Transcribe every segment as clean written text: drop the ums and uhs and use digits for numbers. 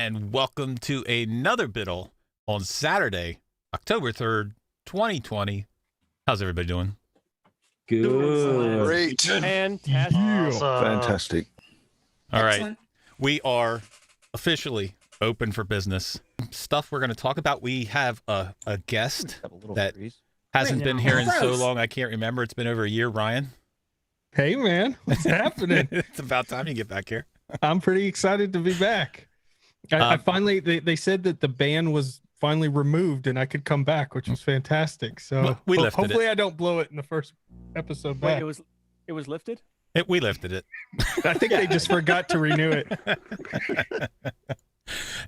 and welcome to another Biddle on Saturday, October 3rd, 2020. How's everybody doing? Good. Great. Fantastic. Fantastic. All right. We are officially open for business. Stuff we're going to talk about. We have a guest that hasn't been here in so long. I can't remember. It's been over a year, Ryan. Hey, man. What's happening? It's about time you get back here. I'm pretty excited to be back. I finally, they said that the ban was finally removed and I could come back, which was fantastic. So we lifted hopefully it. I don't blow it in the first episode back. Wait, it was lifted? We lifted it. I think they just forgot to renew it.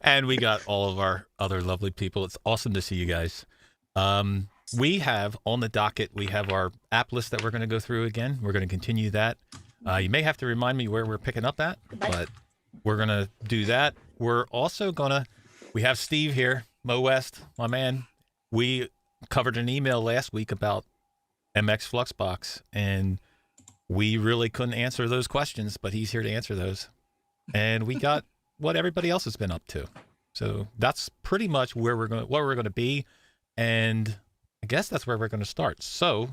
And we got all of our other lovely people. It's awesome to see you guys. We have on the docket, we have our app list that we're going to go through again. We're going to continue that. You may have to remind me where we're picking up at, but we're going to do that. We're also going to, we have Steve here, Mo West, my man. We covered an email last week about MX Fluxbox, and we really couldn't answer those questions, but he's here to answer those. And we got what everybody else has been up to. So that's pretty much where we're going, what we're going to be. And I guess that's where we're going to start. So,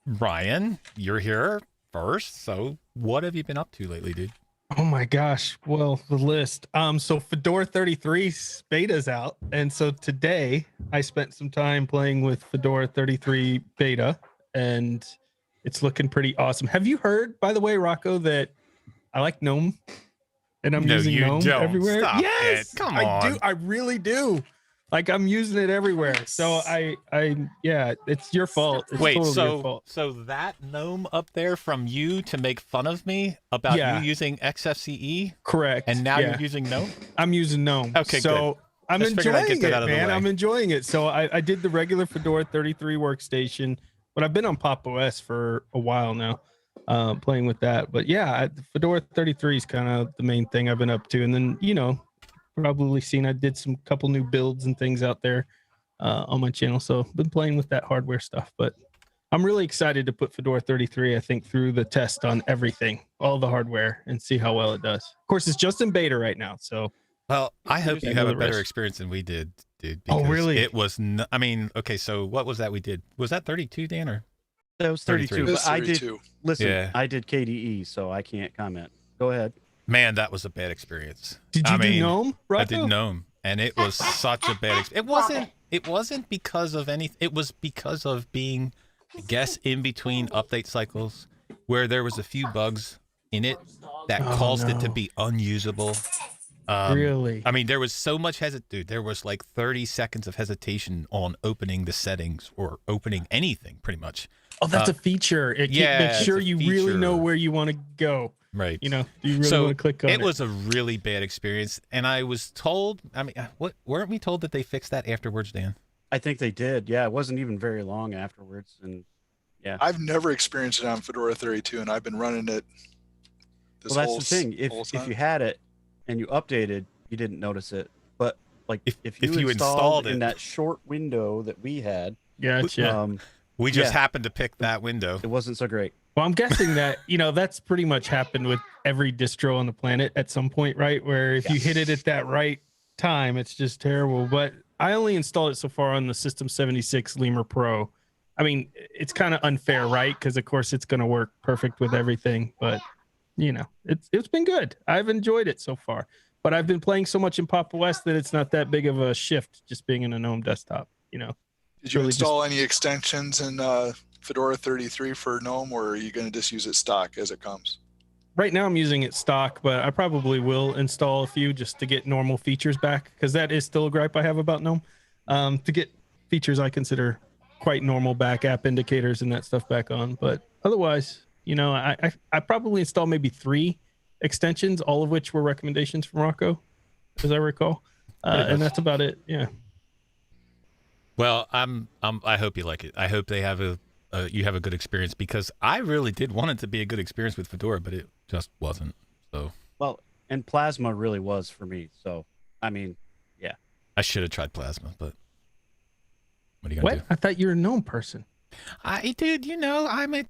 Ryan, you're here first. So what have you been up to lately, dude? Oh my gosh. Well, the list. So Fedora 33 beta's out. And so today I spent some time playing with Fedora 33 beta, and it's looking pretty awesome. Have you heard, by the way, Rocco, that I like GNOME? And I'm using GNOME everywhere. Stop yes, it. Come I on. do. I really do. Like, I'm using it everywhere. So yeah, it's your fault. It's Wait, totally your fault. so that GNOME up there from you to make fun of me about you using XFCE? Correct. And now you're using GNOME? I'm using GNOME. Okay, so good. I'm Just figured I'd enjoying get that it, out of the man. way. I'm enjoying it. So I did the regular Fedora 33 workstation, but I've been on Pop! OS for a while now, playing with that. But yeah, Fedora 33 is kind of the main thing I've been up to. And then, probably seen I did some couple new builds and things out there on my channel. So been playing with that hardware stuff, but I'm really excited to put Fedora 33, I think, through the test on everything, all the hardware, and see how well it does. Of course, it's just in beta right now. So, well, I hope you have a better experience than we did, dude. Oh, really? It was, okay, so what was that we did? Was that 32, Dan, or? That was 32. But I did, listen, Yeah. I did KDE, so I can't comment. Go ahead. Man, that was a bad experience. Did you do GNOME, Rocco? I did GNOME, and it was such a bad experience. It wasn't because of anything. It was because of being, I guess, in between update cycles, where there was a few bugs in it that caused it to be unusable. Really? I mean, there was so much dude. There was like 30 seconds of hesitation on opening the settings or opening anything, pretty much. Oh, that's a feature. Make sure you really know where you want to go. Right. Do you really want to click on it? It was a really bad experience, and I was told. I mean, weren't we told that they fixed that afterwards, Dan? I think they did. Yeah, it wasn't even very long afterwards, and yeah. I've never experienced it on Fedora 32, and I've been running it. Well, that's the thing. If you had it and you updated, you didn't notice it. But like if you installed it in that short window that we had, gotcha. We just happened to pick that window. It wasn't so great. Well, I'm guessing that, that's pretty much happened with every distro on the planet at some point, right? Where if you hit it at that right time, it's just terrible. But I only installed it so far on the System 76 Lemur Pro. I mean, it's kind of unfair, right? Because, of course, it's going to work perfect with everything. But, it's been good. I've enjoyed it so far. But I've been playing so much in Pop! OS that it's not that big of a shift just being in a GNOME desktop, Did you install any extensions in Fedora 33 for GNOME, or are you going to just use it stock as it comes? Right now I'm using it stock, but I probably will install a few just to get normal features back, because that is still a gripe I have about GNOME. To get features I consider quite normal back, app indicators and that stuff back on. But otherwise, I probably installed maybe 3 extensions, all of which were recommendations from Rocco, as I recall. And that's about it. Yeah. Well, I hope you like it. I hope they have you have a good experience, because I really did want it to be a good experience with Fedora, but it just wasn't. So. Well, and Plasma really was for me. So, I mean, yeah. I should have tried Plasma, but what are you gonna do? I thought you were a GNOME person. Dude, I'm a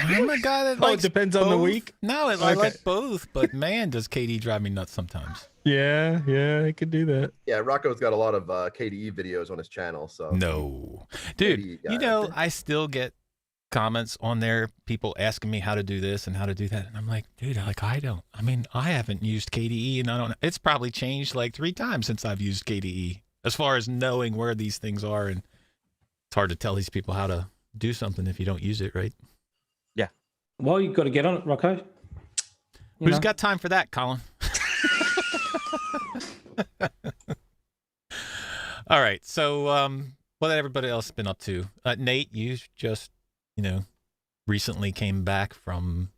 I'm a guy that it likes depends both. on the week. No, I like both, but man, does KDE drive me nuts sometimes. Yeah, I could do that. Yeah, Rocco's got a lot of KDE videos on his channel. So no, dude, KDE I still get comments on there, people asking me how to do this and how to do that, and I'm like, dude, I haven't used KDE, and I don't. It's probably changed like 3 times since I've used KDE as far as knowing where these things are, and it's hard to tell these people how to do something if you don't use it, right? Yeah. Well, you've got to get on it, Rocco. Who's got time for that, Colin? All right. So, what everybody else been up to? Nate, you just, recently came back from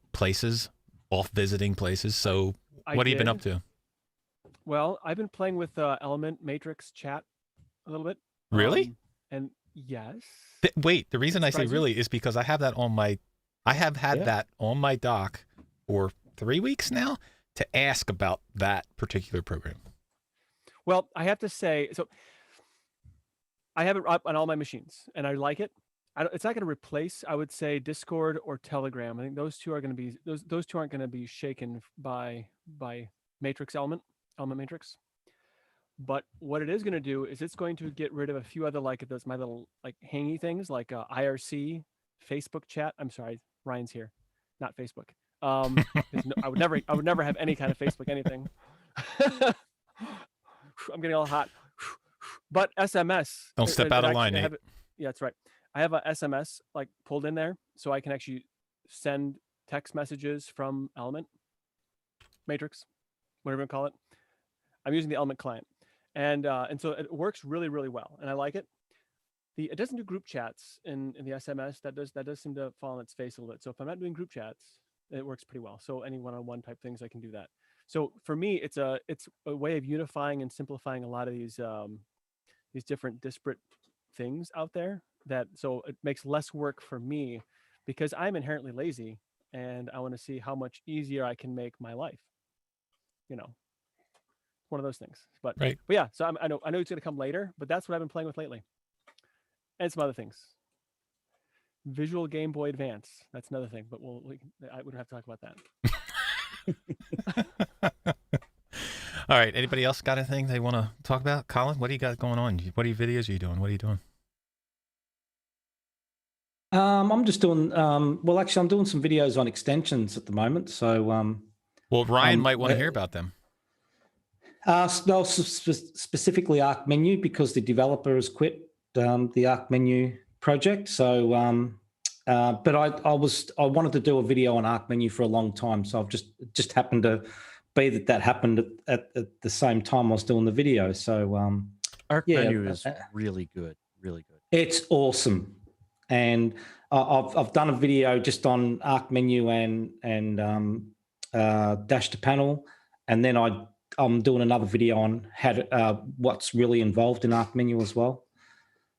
off visiting places. So, what have you been up to? Well, I've been playing with Element Matrix chat a little bit. Really? And yes. Wait, the reason I say really is because I have that on I have had that on my dock for 3 weeks now to ask about that particular program. Well, I have to say, so I have it up on all my machines, and I like it. It's not going to replace, I would say, Discord or Telegram. I think those two are going to be those two aren't going to be shaken by Matrix Element Matrix. But what it is going to do is it's going to get rid of a few other my little hangy things like IRC, Facebook chat. I'm sorry, Ryan's here, not Facebook. I would never have any kind of Facebook anything. I'm getting all hot. But SMS. Don't step out of line, Nate. Yeah, that's right. I have a SMS pulled in there, so I can actually send text messages from Element Matrix, whatever you call it. I'm using the Element client, and so it works really, really well, and I like it. It doesn't do group chats in the SMS. That does seem to fall on its face a little bit. So if I'm not doing group chats, it works pretty well. So any one-on-one type things, I can do that. So for me, it's a way of unifying and simplifying a lot of these different disparate things out there. So it makes less work for me because I'm inherently lazy, and I want to see how much easier I can make my life. One of those things. But yeah, so I know it's going to come later, but that's what I've been playing with lately, and some other things. Visual Game Boy Advance. That's another thing, but I would have to talk about that. All right. Anybody else got anything they want to talk about? Colin, what do you got going on? What videos are you doing? What are you doing? I'm just doing. Well, actually, I'm doing some videos on extensions at the moment. So, well, Ryan might want to hear about them. No, specifically Arc Menu, because the developer has quit the Arc Menu project. So, but I wanted to do a video on Arc Menu for a long time. So I've just happened to be that happened at the same time I was doing the video. So Arc Menu is really good, really good. It's awesome, and I've done a video just on Arc Menu and Dash to Panel, and then I'm doing another video on what's really involved in Arc Menu as well.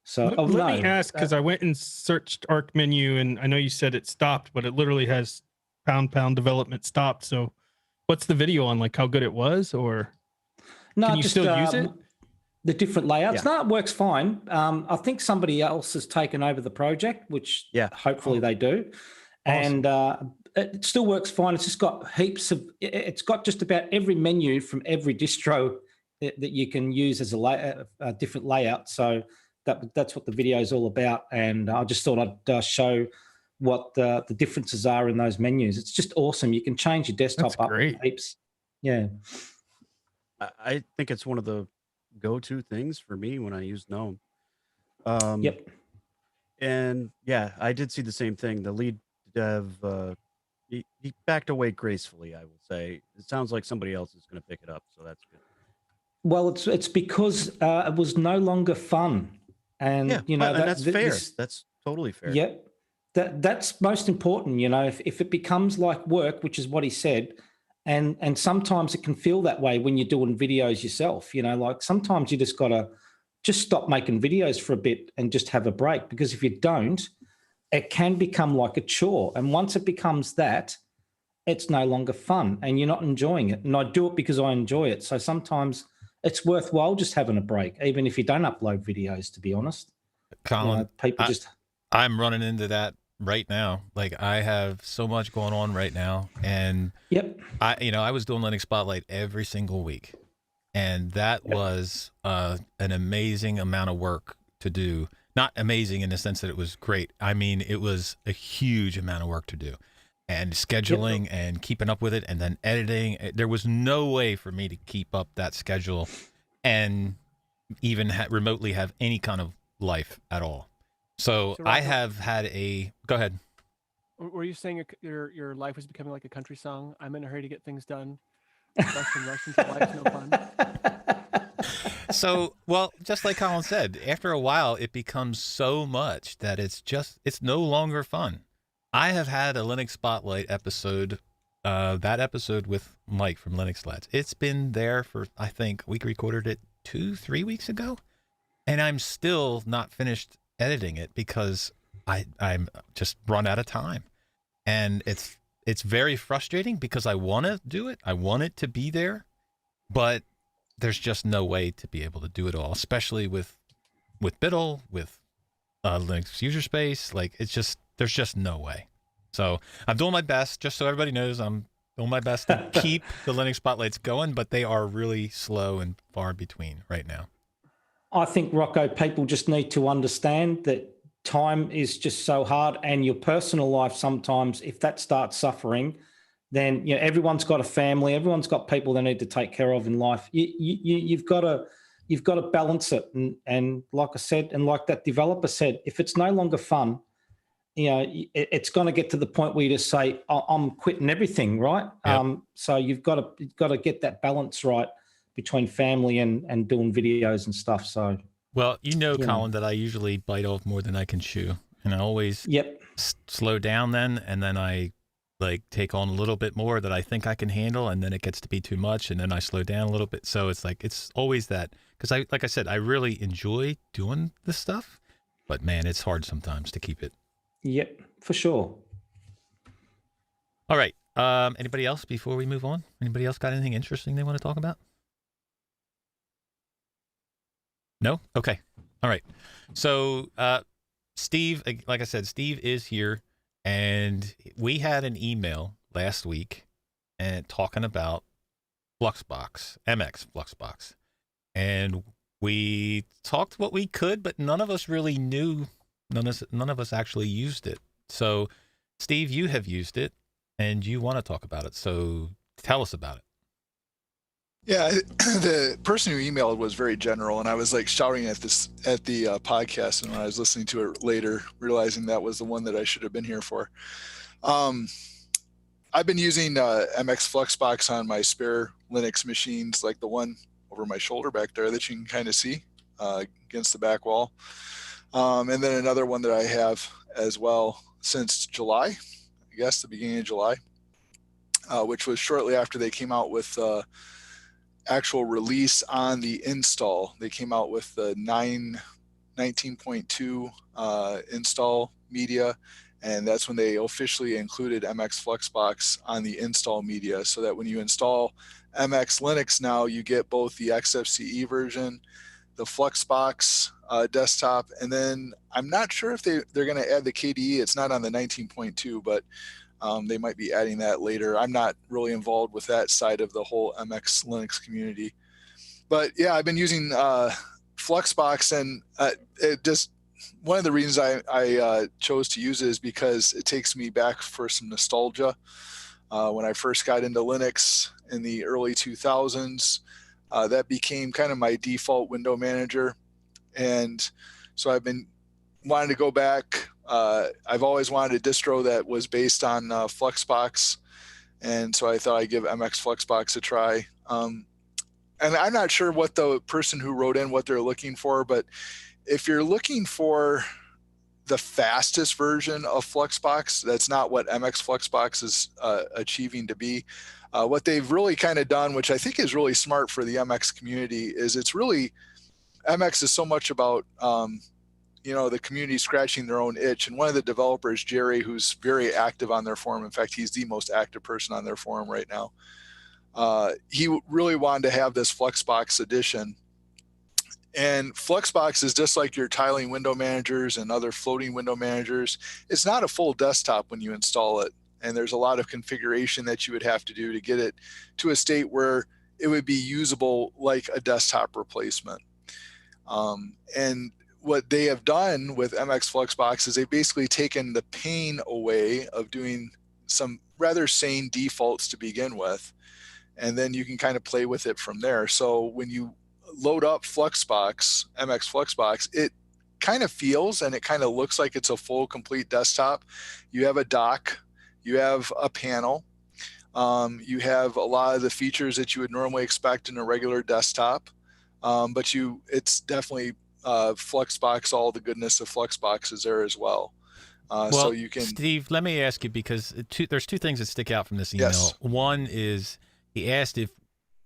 So let me ask, because I went and searched Arc Menu, and I know you said it stopped, but it literally has pound development stopped. So what's the video on, how good it was, or can you still use it? The different layouts. Yeah. No, it works fine. I think somebody else has taken over the project, which hopefully they do. Awesome. And it still works fine. It's just got it's got just about every menu from every distro that you can use as a different layout. So that's what the video is all about. And I just thought I'd show what the differences are in those menus. It's just awesome. You can change your desktop up heaps. Yeah. I think it's one of the go-to things for me when I use GNOME. Yep. And yeah, I did see the same thing. The lead dev, he backed away gracefully, I will say. It sounds like somebody else is going to pick it up, so that's good. Well, it's because it was no longer fun. And, that's fair. That's totally fair. Yeah. That's most important. If it becomes like work, which is what he said, and sometimes it can feel that way when you're doing videos yourself, sometimes you just got to just stop making videos for a bit and just have a break, because if you don't, it can become like a chore. And once it becomes that, it's no longer fun and you're not enjoying it. And I do it because I enjoy it. So sometimes it's worthwhile just having a break, even if you don't upload videos, to be honest. Colin, people I'm running into that right now. Like I have so much going on right now, and Yep. I was doing Linux Spotlight every single week, and that was an amazing amount of work to do. Not amazing in the sense that it was great. I mean, it was a huge amount of work to do, and scheduling and keeping up with it, and then editing. There was no way for me to keep up that schedule and even remotely have any kind of life at all. So I have had a. Go ahead. Were you saying your life was becoming like a country song? I'm in a hurry to get things done. Rush until life's no fun. So, well, just like Colin said, after a while, it becomes so much that it's no longer fun. I have had a Linux Spotlight episode, that episode with Mike from Linux Lads. It's been there for, I think, we recorded it 2-3 weeks ago, and I'm still not finished editing it because I'm just run out of time. And it's very frustrating because I want to do it. I want it to be there, but there's just no way to be able to do it all, especially with Biddle, with Linux user space. Like there's just no way. So I'm doing my best, just so everybody knows I'm doing my best to keep the Linux Spotlights going, but they are really slow and far between right now. I think, Rocco, people just need to understand that time is just so hard, and your personal life sometimes, if that starts suffering, then everyone's got a family, everyone's got people they need to take care of in life. You've got to balance it, and like I said, and like that developer said, if it's no longer fun, it's going to get to the point where you just say, I'm quitting everything, right? Yep. So you've got to get that balance right between family and doing videos and stuff. So, well, Colin, that I usually bite off more than I can chew, and I always slow down then, and then I take on a little bit more that I think I can handle, and then it gets to be too much, and then I slow down a little bit. So it's always that, because like I said, I really enjoy doing this stuff, but man, it's hard sometimes to keep it. Yep, for sure. All right. Anybody else before we move on? Anybody else got anything interesting they want to talk about? No? Okay. All right. So, Steve, like I said, Steve is here, and we had an email last week and talking about Fluxbox, MX Fluxbox. And we talked what we could, but none of us really knew. None of us actually used it. So, Steve, you have used it, and you want to talk about it. So, tell us about it. Yeah, the person who emailed was very general, and I was shouting at the podcast, and when I was listening to it later, realizing that was the one that I should have been here for. I've been using MX Fluxbox on my spare Linux machines, like the one over my shoulder back there that you can kind of see against the back wall. And then another one that I have as well since July, I guess the beginning of July, which was shortly after they came out with actual release on the install. They came out with the 19.2 install media, and that's when they officially included MX Fluxbox on the install media, so that when you install MX Linux now, you get both the XFCE version, the Fluxbox desktop, and then I'm not sure if they're going to add the KDE. It's not on the 19.2, but they might be adding that later. I'm not really involved with that side of the whole MX Linux community. But yeah, I've been using Fluxbox, and it just, one of the reasons I chose to use it is because it takes me back for some nostalgia. When I first got into Linux in the early 2000s, that became kind of my default window manager. And so I've been wanting to go back. I've always wanted a distro that was based on Fluxbox, and so I thought I'd give MX Fluxbox a try. And I'm not sure what the person who wrote in, what they're looking for, but if you're looking for the fastest version of Fluxbox, that's not what MX Fluxbox is achieving to be. What they've really kind of done, which I think is really smart for the MX community, is it's really, MX is so much about the community scratching their own itch. And one of the developers, Jerry, who's very active on their forum, in fact, he's the most active person on their forum right now. He really wanted to have this Fluxbox edition. And Fluxbox is just like your tiling window managers and other floating window managers. It's not a full desktop when you install it. And there's a lot of configuration that you would have to do to get it to a state where it would be usable like a desktop replacement. And what they have done with MX Fluxbox is they've basically taken the pain away of doing some rather sane defaults to begin with. And then you can kind of play with it from there. So when you load up Fluxbox, MX Fluxbox, it kind of feels and it kind of looks like it's a full complete desktop. You have a dock, you have a panel, you have a lot of the features that you would normally expect in a regular desktop, but it's definitely Fluxbox, all the goodness of Fluxbox is there as well. So you can. Steve, let me ask you, because there's two things that stick out from this email. Yes. One is he asked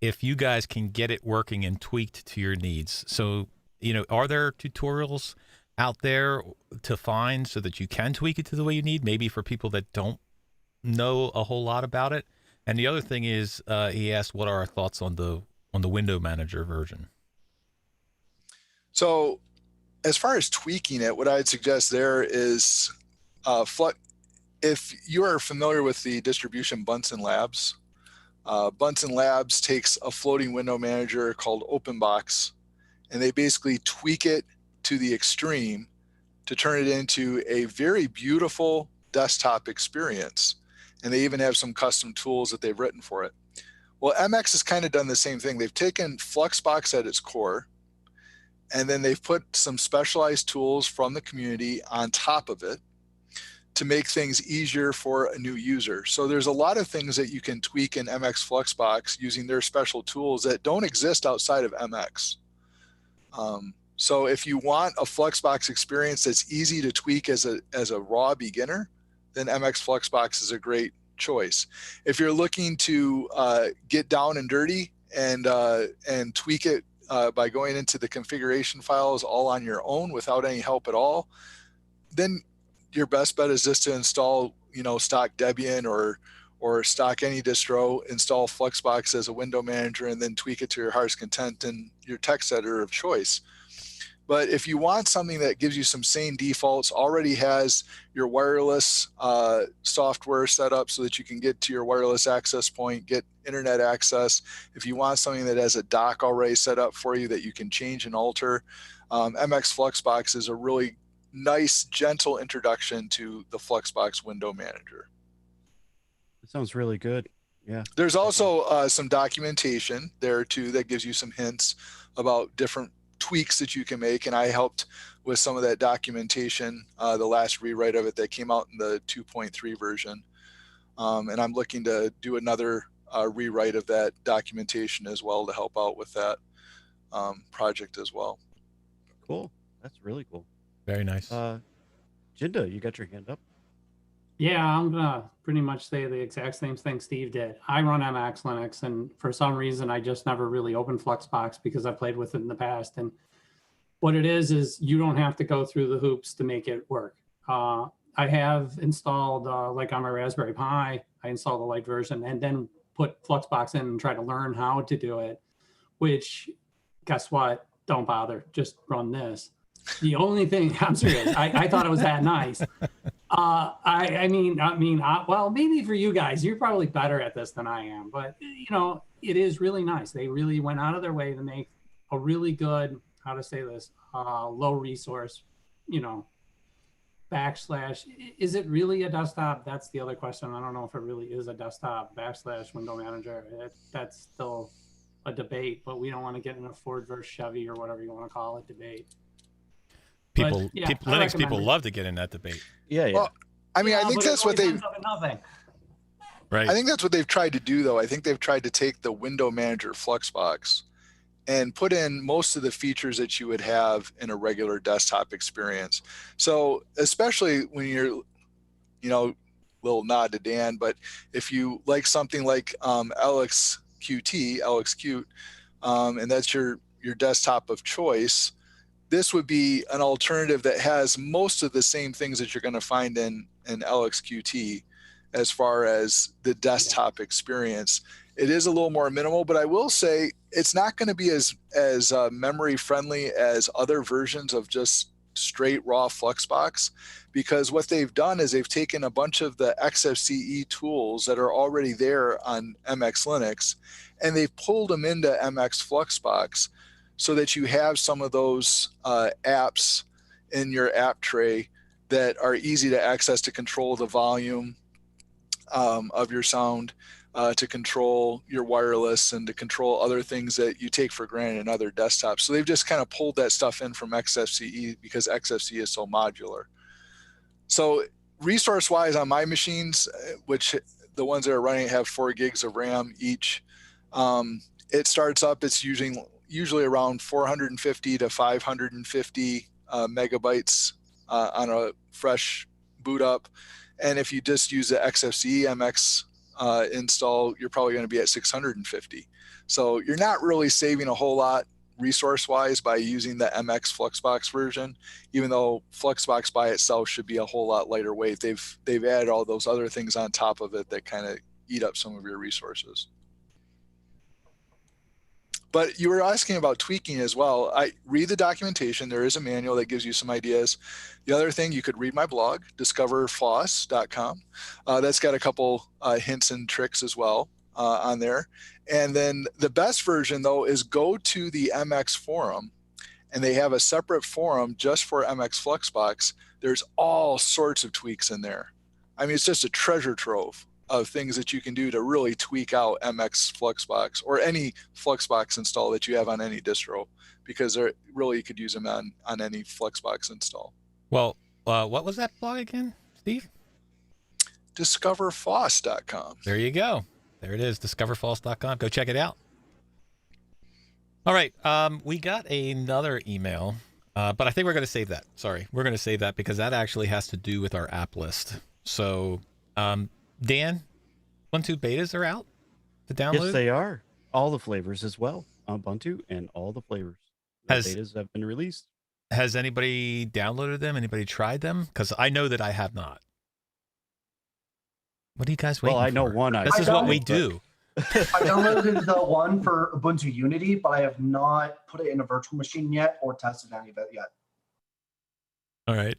if you guys can get it working and tweaked to your needs. So, are there tutorials out there to find so that you can tweak it to the way you need, maybe for people that don't know a whole lot about it? And the other thing is, he asked, what are our thoughts on the window manager version? So as far as tweaking it, what I'd suggest there is, if you are familiar with the distribution Bunsen Labs, Bunsen Labs takes a floating window manager called OpenBox, and they basically tweak it to the extreme to turn it into a very beautiful desktop experience. And they even have some custom tools that they've written for it. Well, MX has kind of done the same thing. They've taken Fluxbox at its core, and then they've put some specialized tools from the community on top of it to make things easier for a new user. So there's a lot of things that you can tweak in MX Fluxbox using their special tools that don't exist outside of MX. So if you want a Fluxbox experience that's easy to tweak as a raw beginner, then MX Fluxbox is a great choice. If you're looking to get down and dirty and tweak it by going into the configuration files all on your own without any help at all, then your best bet is just to install, stock Debian or stock any distro, install Fluxbox as a window manager, and then tweak it to your heart's content in your text editor of choice. But if you want something that gives you some sane defaults, already has your wireless software set up so that you can get to your wireless access point, get internet access. If you want something that has a dock already set up for you that you can change and alter, MX Fluxbox is a really nice, gentle introduction to the Fluxbox window manager. That sounds really good. Yeah. There's also some documentation there too that gives you some hints about different tweaks that you can make, and I helped with some of that documentation, the last rewrite of it that came out in the 2.3 version, and I'm looking to do another rewrite of that documentation as well to help out with that project as well. Cool. That's really cool. Very nice. Jinda, you got your hand up? Yeah, I'm gonna pretty much say the exact same thing Steve did. I run MX Linux, and for some reason, I just never really opened Fluxbox because I played with it in the past. And what it is you don't have to go through the hoops to make it work. I have installed, like on my Raspberry Pi, I installed the light version and then put Fluxbox in and try to learn how to do it, which, guess what? Don't bother, just run this. The only thing, I'm serious, I thought it was that nice. Well, maybe for you guys, you're probably better at this than I am, but it is really nice. They really went out of their way to make a really good, how to say this, low resource, backslash. Is it really a desktop? That's the other question. I don't know if it really is a desktop / window manager. That's still a debate, but we don't want to get in a Ford versus Chevy or whatever you want to call it debate. Linux people love to get in that debate. Yeah. Well, I think that's what they've. Right. I think that's what they've tried to do, though. I think they've tried to take the window manager Fluxbox and put in most of the features that you would have in a regular desktop experience. So especially when you're, little nod to Dan, but if you like something like LXQt, and that's your desktop of choice, this would be an alternative that has most of the same things that you're going to find in LXQt as far as the desktop experience. It is a little more minimal, but I will say it's not going to be as memory friendly as other versions of just straight raw Fluxbox, because what they've done is they've taken a bunch of the XFCE tools that are already there on MX Linux, and they've pulled them into MX Fluxbox so that you have some of those apps in your app tray that are easy to access to control the volume of your sound, to control your wireless, and to control other things that you take for granted in other desktops. So they've just kind of pulled that stuff in from XFCE because XFCE is so modular. So resource-wise on my machines, which the ones that are running have 4 gigs of RAM each, it starts up, it's usually around 450 to 550 megabytes on a fresh boot up. And if you just use the XFCE MX install, you're probably going to be at 650. So you're not really saving a whole lot resource-wise by using the MX Fluxbox version, even though Fluxbox by itself should be a whole lot lighter weight. They've added all those other things on top of it that kind of eat up some of your resources. But you were asking about tweaking as well. I read the documentation. There is a manual that gives you some ideas. The other thing, you could read my blog, discoverfloss.com. That's got a couple hints and tricks as well on there. And then the best version, though, is go to the MX forum, and they have a separate forum just for MX Fluxbox. There's all sorts of tweaks in there. I mean, it's just a treasure trove of things that you can do to really tweak out MX Fluxbox or any Fluxbox install that you have on any distro, because they're really, you could use them on any Fluxbox install. Well, what was that blog again, Steve? Discoverfloss.com. There you go. There it is, discoverfloss.com. Go check it out. All right, we got another email, but I think we're going to save that. Sorry, we're going to save that because that actually has to do with our app list. So, Dan, Ubuntu betas are out to download? Yes, they are. All the flavors as well. Ubuntu and all the flavors. The betas have been released. Has anybody downloaded them? Anybody tried them? Because I know that I have not. What are you guys waiting for? Well, I know one. This is what we do. I downloaded the one for Ubuntu Unity, but I have not put it in a virtual machine yet or tested any of it yet. All right.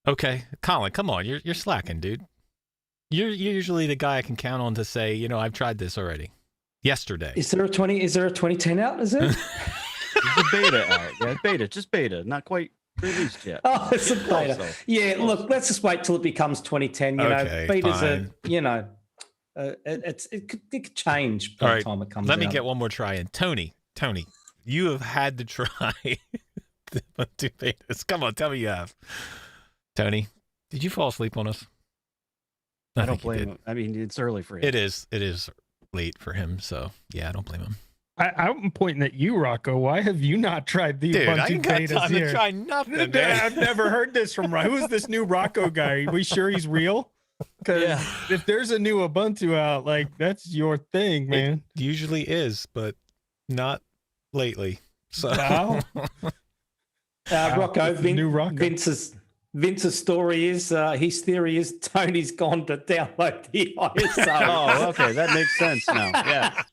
Okay. Colin, come on. You're slacking, dude. You're usually the guy I can count on to say, you know, I've tried this already. Yesterday. Is there a 2010 out? Is it? There's a beta out. Yeah, beta, just beta, not quite released yet. Oh, it's a beta. Yeah, look, let's just wait till it becomes 2010. You know, betas are, you know, it could change by the time it comes out. Let me get one more try in. Tony, you have had to try the Ubuntu betas. Come on, tell me you have. Tony, did you fall asleep on us? I don't blame him. I mean, it's early for him. It is late for him, so yeah, I don't blame him. I'm pointing at you, Rocco. Why have you not tried the Ubuntu betas here? Dude, I ain't got time to try nothing, man. I've never heard this from Rocco. Who's this new Rocco guy? Are we sure he's real? Because if there's a new Ubuntu out, like, that's your thing, man. It usually is, but not lately. So, wow. Rocco, Vince's story is, his theory is Tony's gone to download the ISO. Oh, okay. That makes sense now. Yeah.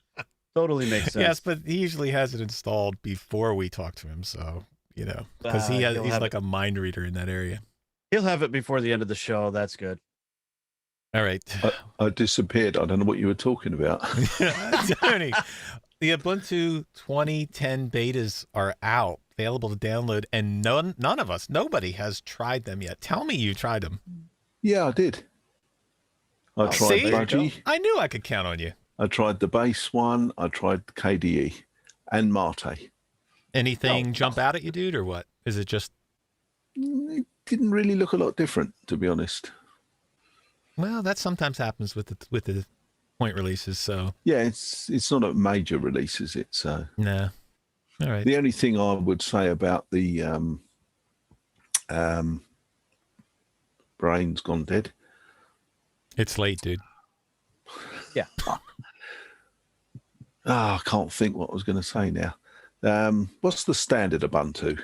Totally makes sense. Yes, but he usually has it installed before we talk to him. So, you know, because he's like a mind reader in that area. He'll have it before the end of the show. That's good. All right. I disappeared. I don't know what you were talking about. Tony, the Ubuntu 2010 betas are out, available to download, and nobody has tried them yet. Tell me you tried them. Yeah, I did. I tried Budgie. I knew I could count on you. I tried the base one. I tried KDE and Mate. Anything jump out at you, dude, or what? Is it just? It didn't really look a lot different, to be honest. Well, that sometimes happens with the point releases. So yeah, it's not a major release, is it? So no. All right. The only thing I would say about the brain's gone dead. It's late, dude. Yeah. I can't think what I was going to say now. What's the standard Ubuntu?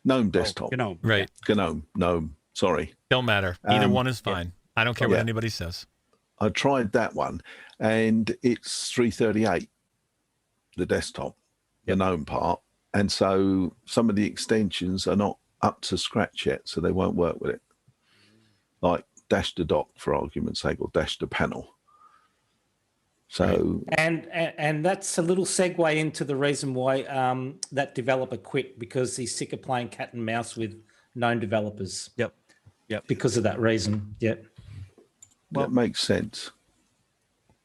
GNOME desktop. GNOME. Right. GNOME. Sorry. Don't matter. Either one is fine. I don't care what anybody says. I tried that one, and it's 338, the desktop, the GNOME part. And so some of the extensions are not up to scratch yet, so they won't work with it. Like dash to dock, for argument's sake, or dash to panel. So and that's a little segue into the reason why that developer quit, because he's sick of playing cat and mouse with known developers. Yep. Because of that reason. Yep. Well, that makes sense.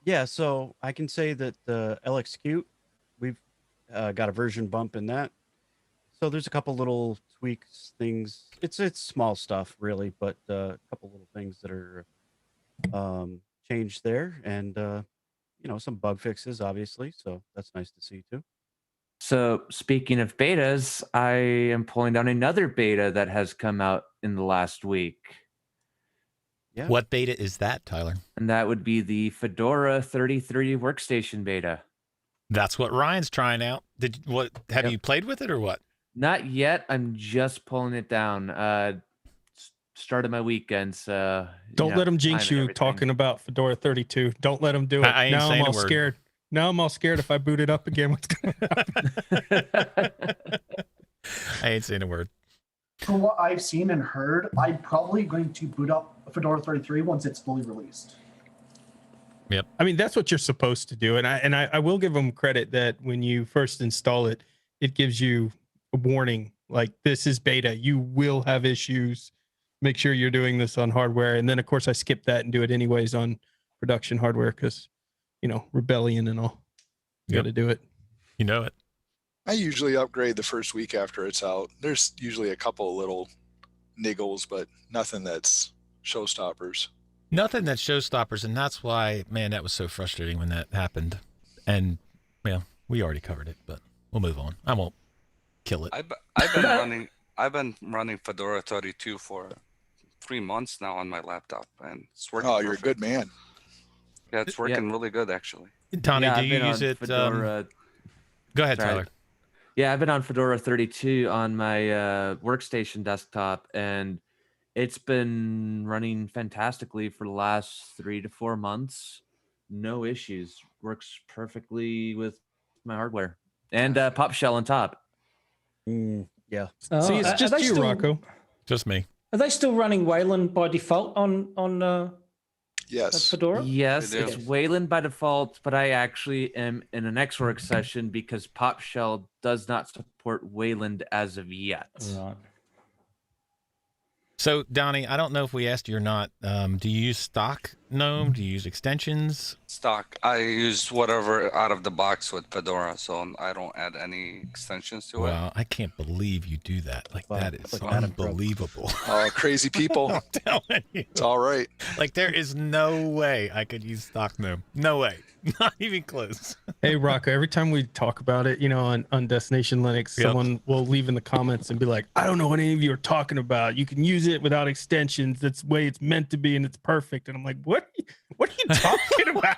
Yeah, so I can say that the LXQt, we've got a version bump in that. So there's a couple little tweaks, things. It's small stuff, really, but a couple little things that are changed there, and some bug fixes, obviously. So that's nice to see too. So speaking of betas, I am pulling down another beta that has come out in the last week. Yeah. What beta is that, Tyler? And that would be the Fedora 33 workstation beta. That's what Ryan's trying out. Have you played with it or what? Not yet. I'm just pulling it down. Started my weekend, so don't let him jinx you talking about Fedora 32. Don't let him do it. I ain't now saying I'm all a word. scared. Now I'm all scared if I boot it up again. What's going to happen? I ain't saying a word. From what I've seen and heard, I'm probably going to boot up Fedora 33 once it's fully released. Yep. I mean, that's what you're supposed to do. And I will give them credit that when you first install it, it gives you a warning, like this is beta. You will have issues. Make sure you're doing this on hardware. And then, of course, I skip that and do it anyways on production hardware because, rebellion and all. You got to do it. You know it. I usually upgrade the first week after it's out. There's usually a couple little niggles, but nothing that's showstoppers. Nothing that's showstoppers, and that's why, man, that was so frustrating when that happened. And, we already covered it, but we'll move on. I won't kill it. I've been running Fedora 32 for 3 months now on my laptop, and it's working. Oh, you're a good man. Yeah, it's working really good, actually. Tony, do you use it? Fedora, go ahead, Tyler. Yeah, I've been on Fedora 32 on my workstation desktop, and it's been running fantastically for the last 3 to 4 months. No issues. Works perfectly with my hardware. And Pop Shell on top. Yeah. See, it's just you, Rocco. Just me. Are they still running Wayland by default on Yes. Fedora? Yes, it's Wayland by default, but I actually am in an Xworks session because Pop Shell does not support Wayland as of yet. Right. So, Donnie, I don't know if we asked you or not. Do you use stock GNOME? Do you use extensions? Stock. I use whatever out of the box with Fedora, so I don't add any extensions to it. Wow, I can't believe you do that. That is unbelievable. Oh, crazy people. I'm telling you. It's all right. There is no way I could use stock GNOME. No way. Not even close. Hey, Rocco, every time we talk about it, on Destination Linux, someone will leave in the comments and be like, I don't know what any of you are talking about. You can use it without extensions. That's the way it's meant to be, and it's perfect. And I'm like, what are you talking about?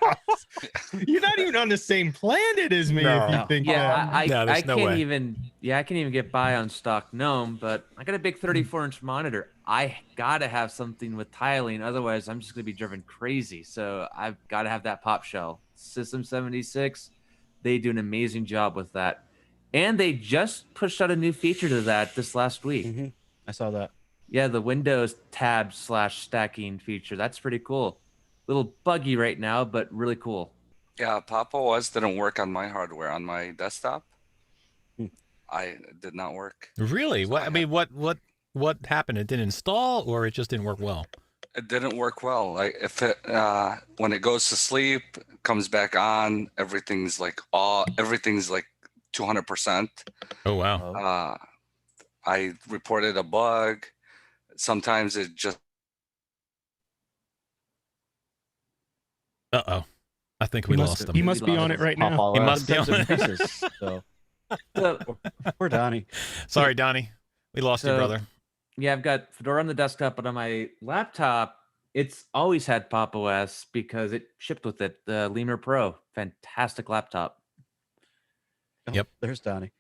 You're not even on the same planet as me if you think that. I can't even get by on stock GNOME, but I got a big 34-inch monitor. I gotta have something with tiling, otherwise I'm just gonna be driven crazy. So I've got to have that Pop Shell. System 76, they do an amazing job with that, and they just pushed out a new feature to that this last week. Mm-hmm. I saw that. Yeah, the Windows tab / stacking feature. That's pretty cool. Little buggy right now, but really cool. Yeah, Pop OS didn't work on my hardware on my desktop. It did not work. Really? So what happened? It didn't install, or it just didn't work well? It didn't work well. Like if it when it goes to sleep, comes back on, everything's like 200%. Oh wow. I reported a bug. Sometimes it just I think we lost him. He must be on it right now. He must be on it. So poor Donnie. Sorry, Donnie. We lost you, brother. Yeah, I've got Fedora on the desktop, but on my laptop, it's always had Pop OS because it shipped with it. The Lemur Pro, fantastic laptop. Yep. There's Donnie.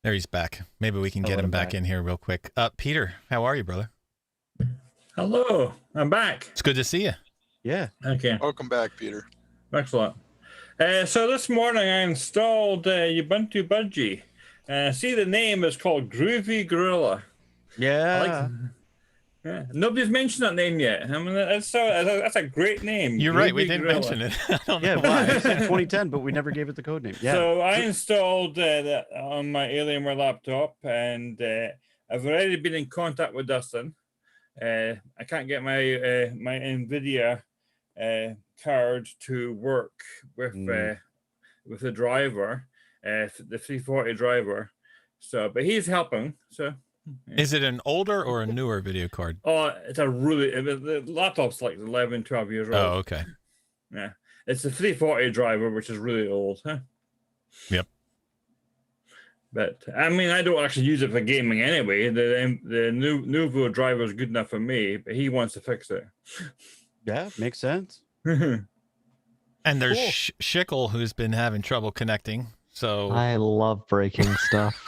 There he's back. Maybe we can get him back in here real quick. Peter, how are you, brother? Hello, I'm back. It's good to see you. Yeah. Okay. Welcome back, Peter. Excellent. So this morning I installed Ubuntu Budgie. See, the name is called Groovy Gorilla. Yeah. Yeah. Nobody's mentioned that name yet. I mean, that's a great name. You're Groovy right. We didn't Gorilla. mention it. I don't Yeah, know well, why. it's in 2010, but we never gave it the code name. Yeah. So I installed that on my Alienware laptop, and I've already been in contact with Dustin. I can't get my my NVIDIA card to work with the driver, the 340 driver. So, but he's helping. So, Is it an older or a newer video card? oh, it's the laptop's like 11, 12 years old. Oh, okay. Yeah, it's the 340 driver, which is really old. Huh? Yep. But I mean, I don't actually use it for gaming anyway. The Nuvo driver is good enough for me, but he wants to fix it. Yeah, makes sense. And there's Schickel, who's been having trouble connecting. So I love breaking stuff.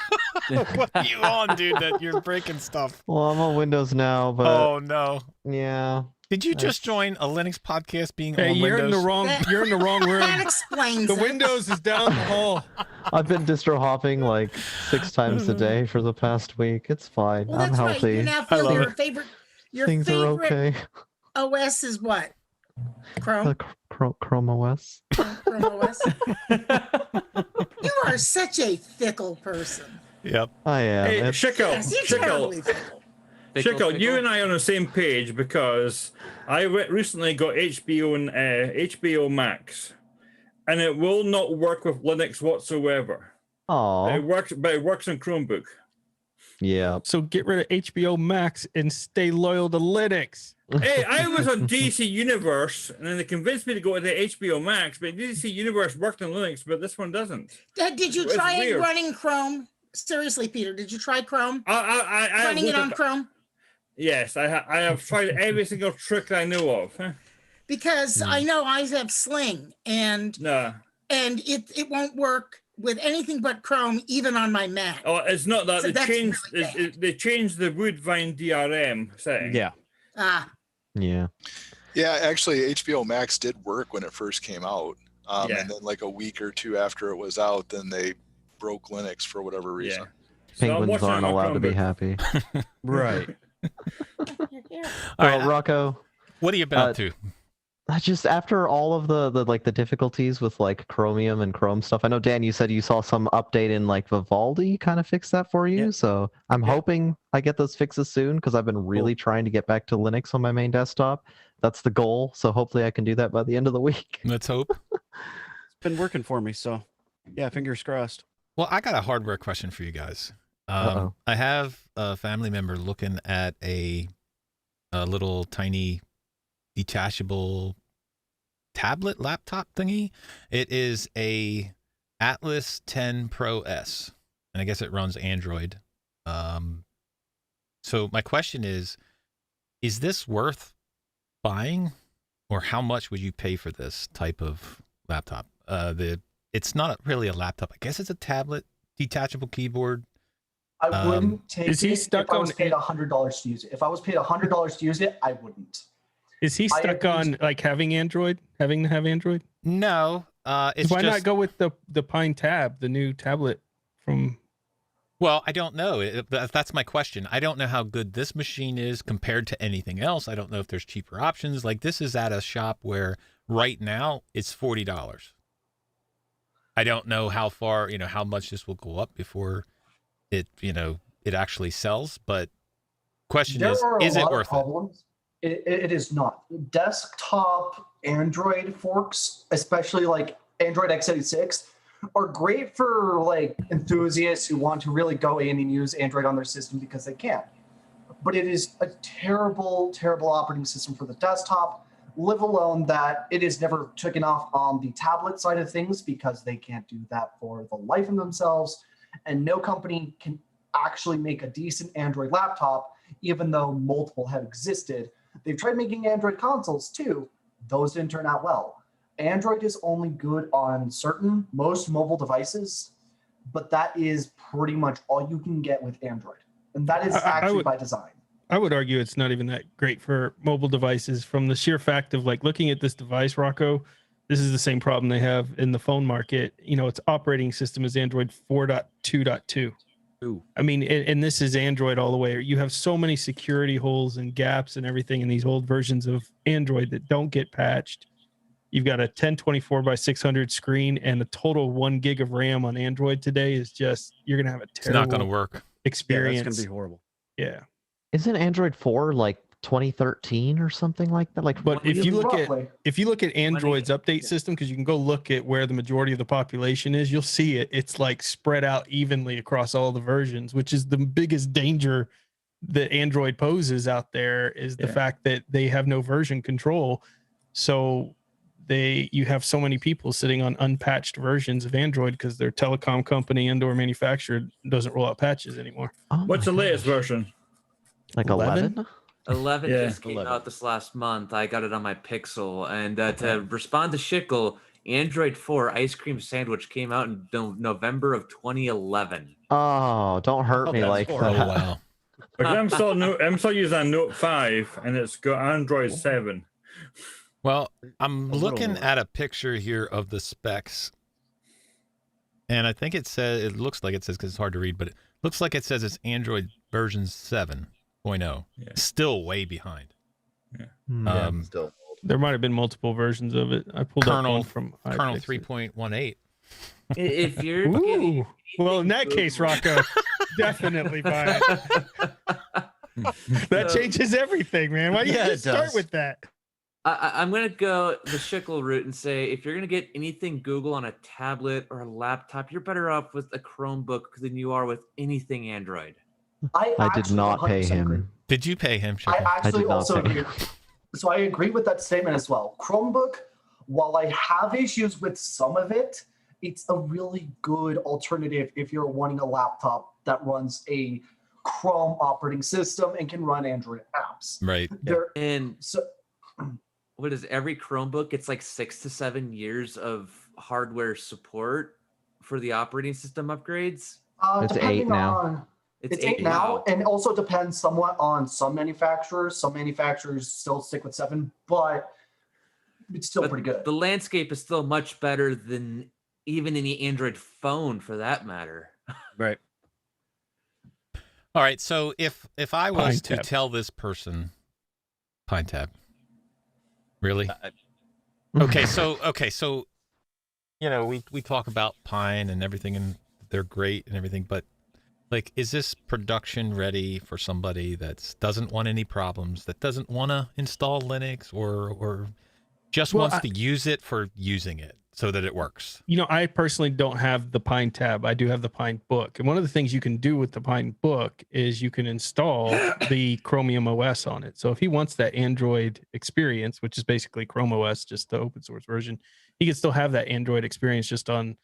what are you on, dude? That you're breaking stuff. Well, I'm on Windows now, but Oh no. yeah. Did you just join a Linux podcast being Hey, on you're Windows? in the wrong. You're in the wrong room. That explains The it. Windows is down the hall. I've been distro hopping like 6 times a day for the past week. It's fine. Well, I'm that's right. healthy. You now feel your favorite. Your Things favorite are okay. OS is what? Chrome. The Chrome OS. Chrome OS. You are such a fickle person. Yep. I am. Hey, It's- Schickel, Yes, you're totally fickle. Schickel, you and I are on the same page because I recently got HBO Max, and it will not work with Linux whatsoever. Aw. It works, but it works on Chromebook. Yeah. So get rid of HBO Max and stay loyal to Linux. Hey, I was on DC Universe, and then they convinced me to go to the HBO Max, but DC Universe worked on Linux, but this one doesn't. Did you It's try weird. running Chrome? Seriously, Peter, did you try Chrome? I Running it looked on at- Chrome? Yes, I have tried every single trick I know of. Huh? Because I know I have Sling, and No. it won't work with anything but Chrome, even on my Mac. Oh, it's not that. So They that's changed. really They changed the Woodvine DRM setting. Yeah. Ah. Yeah. Yeah, actually, HBO Max did work when it first came out, Yeah. and then like a week or two after it was out, then they broke Linux for whatever reason. Penguins aren't allowed to be happy. Right. Well, Rocco, what have you been up to? I just after all of the difficulties with like Chromium and Chrome stuff. I know Dan, you said you saw some update in like Vivaldi kind of fix that for you. So I'm hoping I get those fixes soon because I've been really trying to get back to Linux on my main desktop. That's the goal. So hopefully I can do that by the end of the week. Let's hope. It's been working for me, so yeah, fingers crossed. Well, I got a hardware question for you guys. Uh-oh. I have a family member looking at a little tiny detachable tablet laptop thingy. It is a Atlas 10 Pro S, and I guess it runs Android. So my question is this worth buying, or how much would you pay for this type of laptop? It's not really a laptop. I guess it's a tablet, detachable keyboard. I wouldn't take is he it stuck if I was on paid $100 to use it. If I was paid $100 to use it, I wouldn't. Is he stuck on like having Android? Having to have Android? No. It's Why not just, go with the Pine Tab, the new tablet from? well, I don't know. That's my question. I don't know how good this machine is compared to anything else. I don't know if there's cheaper options. Like this is at a shop where right now it's $40. I don't know how far, how much this will go up before it, it actually sells. But question There are a is it lot of worth it? problems. It is not. Desktop Android forks, especially like Android x86, are great for like enthusiasts who want to really go in and use Android on their system because they can. But it is a terrible, terrible operating system for the desktop, live alone that it is never taken off on the tablet side of things because they can't do that for the life of themselves. And no company can actually make a decent Android laptop, even though multiple have existed. They've tried making Android consoles too. Those didn't turn out well. Android is only good on most mobile devices, but that is pretty much all you can get with Android. And that is actually by design. I would argue it's not even that great for mobile devices from the sheer fact of like looking at this device, Rocco. this is the same problem they have in the phone market. You know, its operating system is Android 4.2.2. Ooh. I mean, and this is Android all the way. You have so many security holes and gaps and everything in these old versions of Android that don't get patched. You've got a 1024 by 600 screen and a total 1 gig of RAM on Android today is just, you're going to have a terrible It's not going to work. experience. Yeah, that's going to be horrible. Yeah. Isn't Android 4 like 2013 or something like that? Like, But if you look at Android's 20, update system, because you can go look at where the majority of the population is, you'll see it. It's like spread out evenly across all the versions, which is the biggest danger that Android poses out there, is the fact that they have no version control. So you have so many people sitting on unpatched versions of Android because their telecom company and/or manufacturer doesn't roll out patches anymore. What's the latest version? Like 11? 11 Yeah. just came out this last month. I got it on my Pixel. And to respond to Shickle, Android 4 Ice Cream Sandwich came out in November of 2011. Oh, don't hurt me like that. Oh, wow. Because I'm still using a Note 5, and it's got Android 7. Well, I'm A little looking more. at a picture here of the specs, and I think it looks like it says, because it's hard to read, but it looks like it says it's Android version 7.0. Still way behind. Still. There might have been multiple versions of it. I pulled up Kernel one from Kernel iFixit. 3.18. If you're Ooh. Well, in that case, Rocco, definitely buy it. That changes everything, man. Why do you Yeah, just it start does. with that? I'm going to go the Shickle route and say, if you're going to get anything Google on a tablet or a laptop, you're better off with a Chromebook than you are with anything Android. I did actually not pay 100% him. agree. Did you pay him, I Shickle? actually did not also pay. agree. So I agree with that statement as well. Chromebook, while I have issues with some of it, it's a really good alternative if you're wanting a laptop that runs a Chrome operating system and can run Android apps. Right. And So what is every Chromebook? It's like 6 to 7 years of hardware support for the operating system upgrades. It's depending 8 now. on it's 8 now, Wow. and also depends somewhat on some manufacturers. Some manufacturers still stick with 7, but it's still But pretty good. the landscape is still much better than even any Android phone, for that matter. Right. All right. So if I was to Tab. tell this person, Pine Tab, really? I- Okay. So you know, we talk about Pine and everything, and they're great and everything, but like, is this production ready for somebody that doesn't want any problems, that doesn't want to install Linux, or just Well, wants to use it for using it so that it works? You know, I personally don't have the Pine tab. I do have the Pine book. And one of the things you can do with the Pine book is you can install the Chromium OS on it. So if he wants that Android experience, which is basically Chrome OS, just the open source version, he can still have that Android experience just on,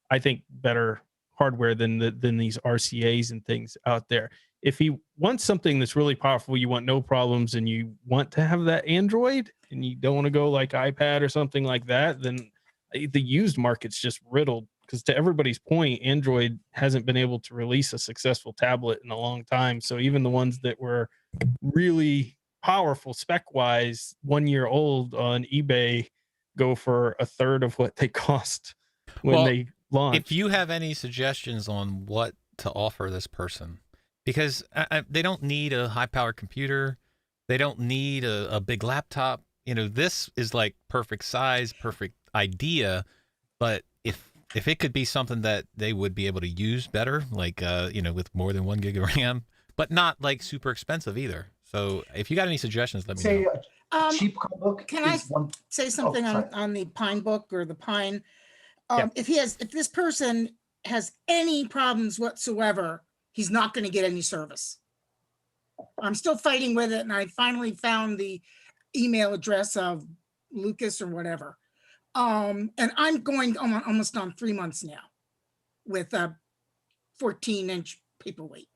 I think, better hardware than these RCAs and things out there. If he wants something that's really powerful, you want no problems, and you want to have that Android, and you don't want to go like iPad or something like that, then the used market's just riddled, because to everybody's point, Android hasn't been able to release a successful tablet in a long time. So even the ones that were really powerful spec wise 1 year old on eBay go for a third of what they cost when they launched. If you have any suggestions on what to offer this person, because they don't need a high powered computer, they don't need a big laptop. You know, this is like perfect size, perfect idea, but if it could be something that they would be able to use better, like you know, with more than 1 gig of RAM, but not like super expensive either. So if you got any suggestions, let me know. Cheap Chromebook. Can I is one. say something sorry. on the Pine book or the Pine? If this person has any problems whatsoever, he's not going to get any service. I'm still fighting with it, and I finally found the email address of Lucas or whatever. And I'm going almost on 3 months now with a 14-inch paperweight.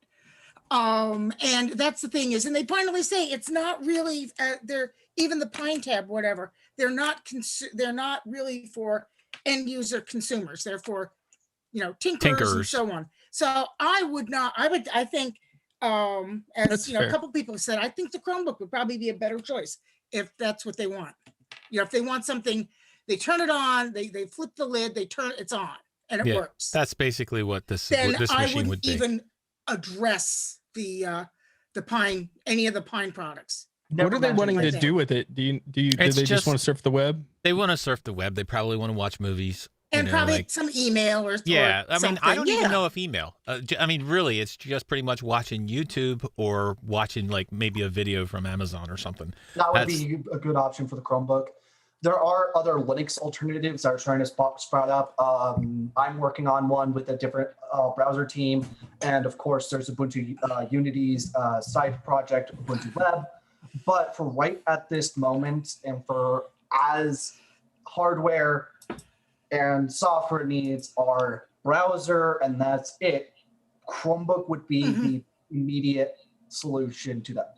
And that's the thing is, and they finally say it's not really, they're even the Pine tab, whatever, they're not really for end user consumers. They're for, you know, tinkers and so on. So I think, as That's you know, fair. a couple people have said, I think the Chromebook would probably be a better choice if that's what they want. You know, if they want something They turn it on. They flip the lid. They turn it's on, and it works. That's basically what this Then this I machine wouldn't would be. even address the Pine, any of the Pine products. What are they wanting to do with it? Do they just want to surf the web? They want to surf the web. They probably want to watch movies. And probably some email or yeah. or I mean, I don't something. even know if email. I mean, really, it's just pretty much watching YouTube or watching like maybe a video from Amazon or something. That would be a good option for the Chromebook. There are other Linux alternatives that are trying to sprout up. I'm working on one with a different browser team. And of course, there's Ubuntu Unity's side project, Ubuntu Web. But for right at this moment, and for as hardware and software needs are browser, and that's it, Chromebook would be the immediate solution to that.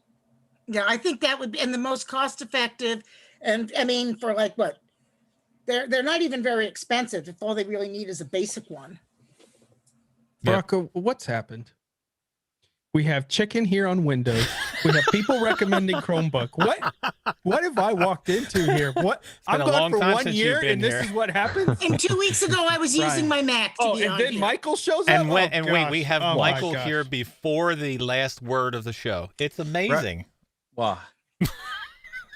Yeah, I think that would be, and the most cost effective. And I mean, for like what? They're not even very expensive if all they really need is a basic one. Bronco, what's happened? We have chicken here on Windows. We have people recommending Chromebook. What have I walked into here? What? I've gone for 1 year and this is what happens? And 2 weeks ago, I was using my Mac to be and on then here. Michael shows up? And wait, we have Michael gosh. here before the last word of the show. It's amazing. Wow.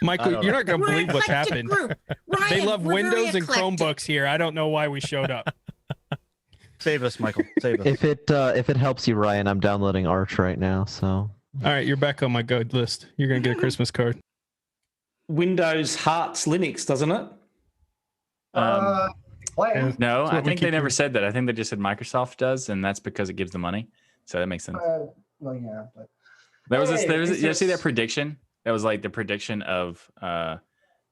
Michael, you're not going to believe what's happened. They Ryan, love we're very Windows and eclectic. Chromebooks here. I don't know why we showed up. Save us, Michael. Save us. If it helps you, Ryan, I'm downloading Arch right now. So All right, you're back on my go list. You're going to get a Christmas card. Windows hearts Linux, doesn't it? No, I we think they keep never hearing. said that. I think they just said Microsoft does, and that's because it gives the money. So that makes sense. Well, yeah, but There was Hey, it's you see that just- prediction? That was like the prediction of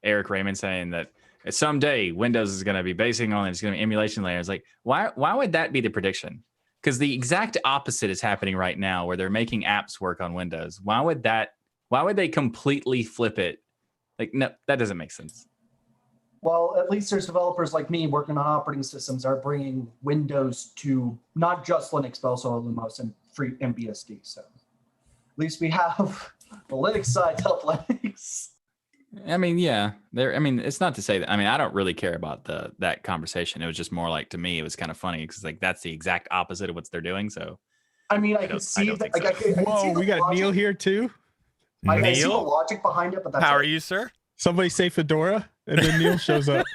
Eric Raymond saying that someday Windows is going to be basing on it's going to be emulation layers. Like, why would that be the prediction? Because the exact opposite is happening right now, where they're making apps work on Windows. Why would they completely flip it? Like, no, that doesn't make sense. Well, at least there's developers like me working on operating systems are bringing Windows to not just Linux, but also Lumos and free MBSD. So at least we have the Linux side to help Linux. I mean, yeah, it's not to say that. I mean, I don't really care about that conversation. It was just more like, to me, it was kind of funny because like that's the exact opposite of what they're doing. So, I mean, I can see that. think so. I can see Whoa, the we got logic. Neil here too. I see the Neil, logic behind it, but that's how it. are you, sir? Somebody say Fedora, and then Neil shows up.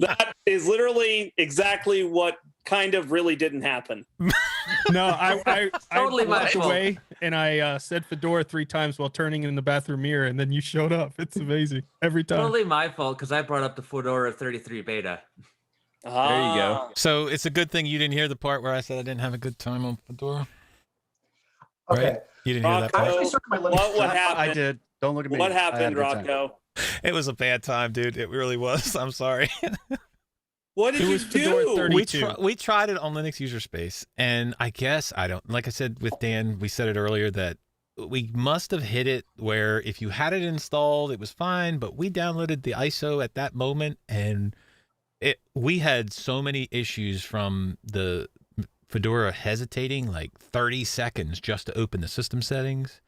That is literally exactly what kind of really didn't happen. No, I Totally my walked fault. away and I said Fedora 3 times while turning in the bathroom mirror, and then you showed up. It's amazing every time. Totally my fault because I brought up the Fedora 33 beta. There you go. So it's a good thing you didn't hear the part where I said I didn't have a good time on Fedora. Okay. Right? You didn't hear that I part? actually started my Linux. What happened? I did. Don't look at me. What I had happened, a good time. Rocco? It was a bad time, dude. It really was. I'm sorry. What did It you was Fedora do? 32. We tried it on Linux user space, and I guess like I said with Dan, we said it earlier that we must have hit it where if you had it installed, it was fine, but we downloaded the ISO at that moment, and we had so many issues from the Fedora hesitating like 30 seconds just to open the system settings.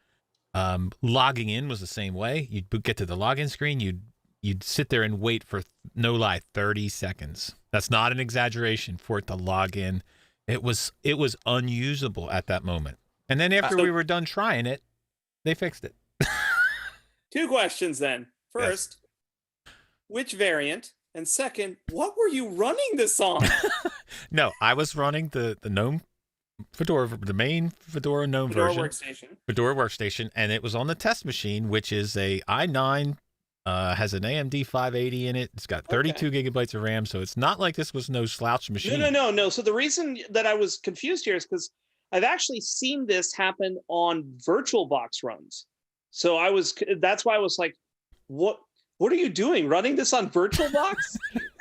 Logging in was the same way. You'd get to the login screen, you'd sit there and wait for, no lie, 30 seconds. That's not an exaggeration for it to log in. It was unusable at that moment. And then after we were done trying it, they fixed it. Two questions then. First, which variant? And second, what were you running this on? No, I was running the GNOME Fedora, the main Fedora GNOME Fedora version. workstation. Fedora workstation, and it was on the test machine, which is a i9, has an AMD 580 in it. It's got 32 gigabytes of RAM, so it's not like this was no slouch machine. No. So the reason that I was confused here is because I've actually seen this happen on VirtualBox runs. So that's why I was like, what are you doing? Running this on VirtualBox?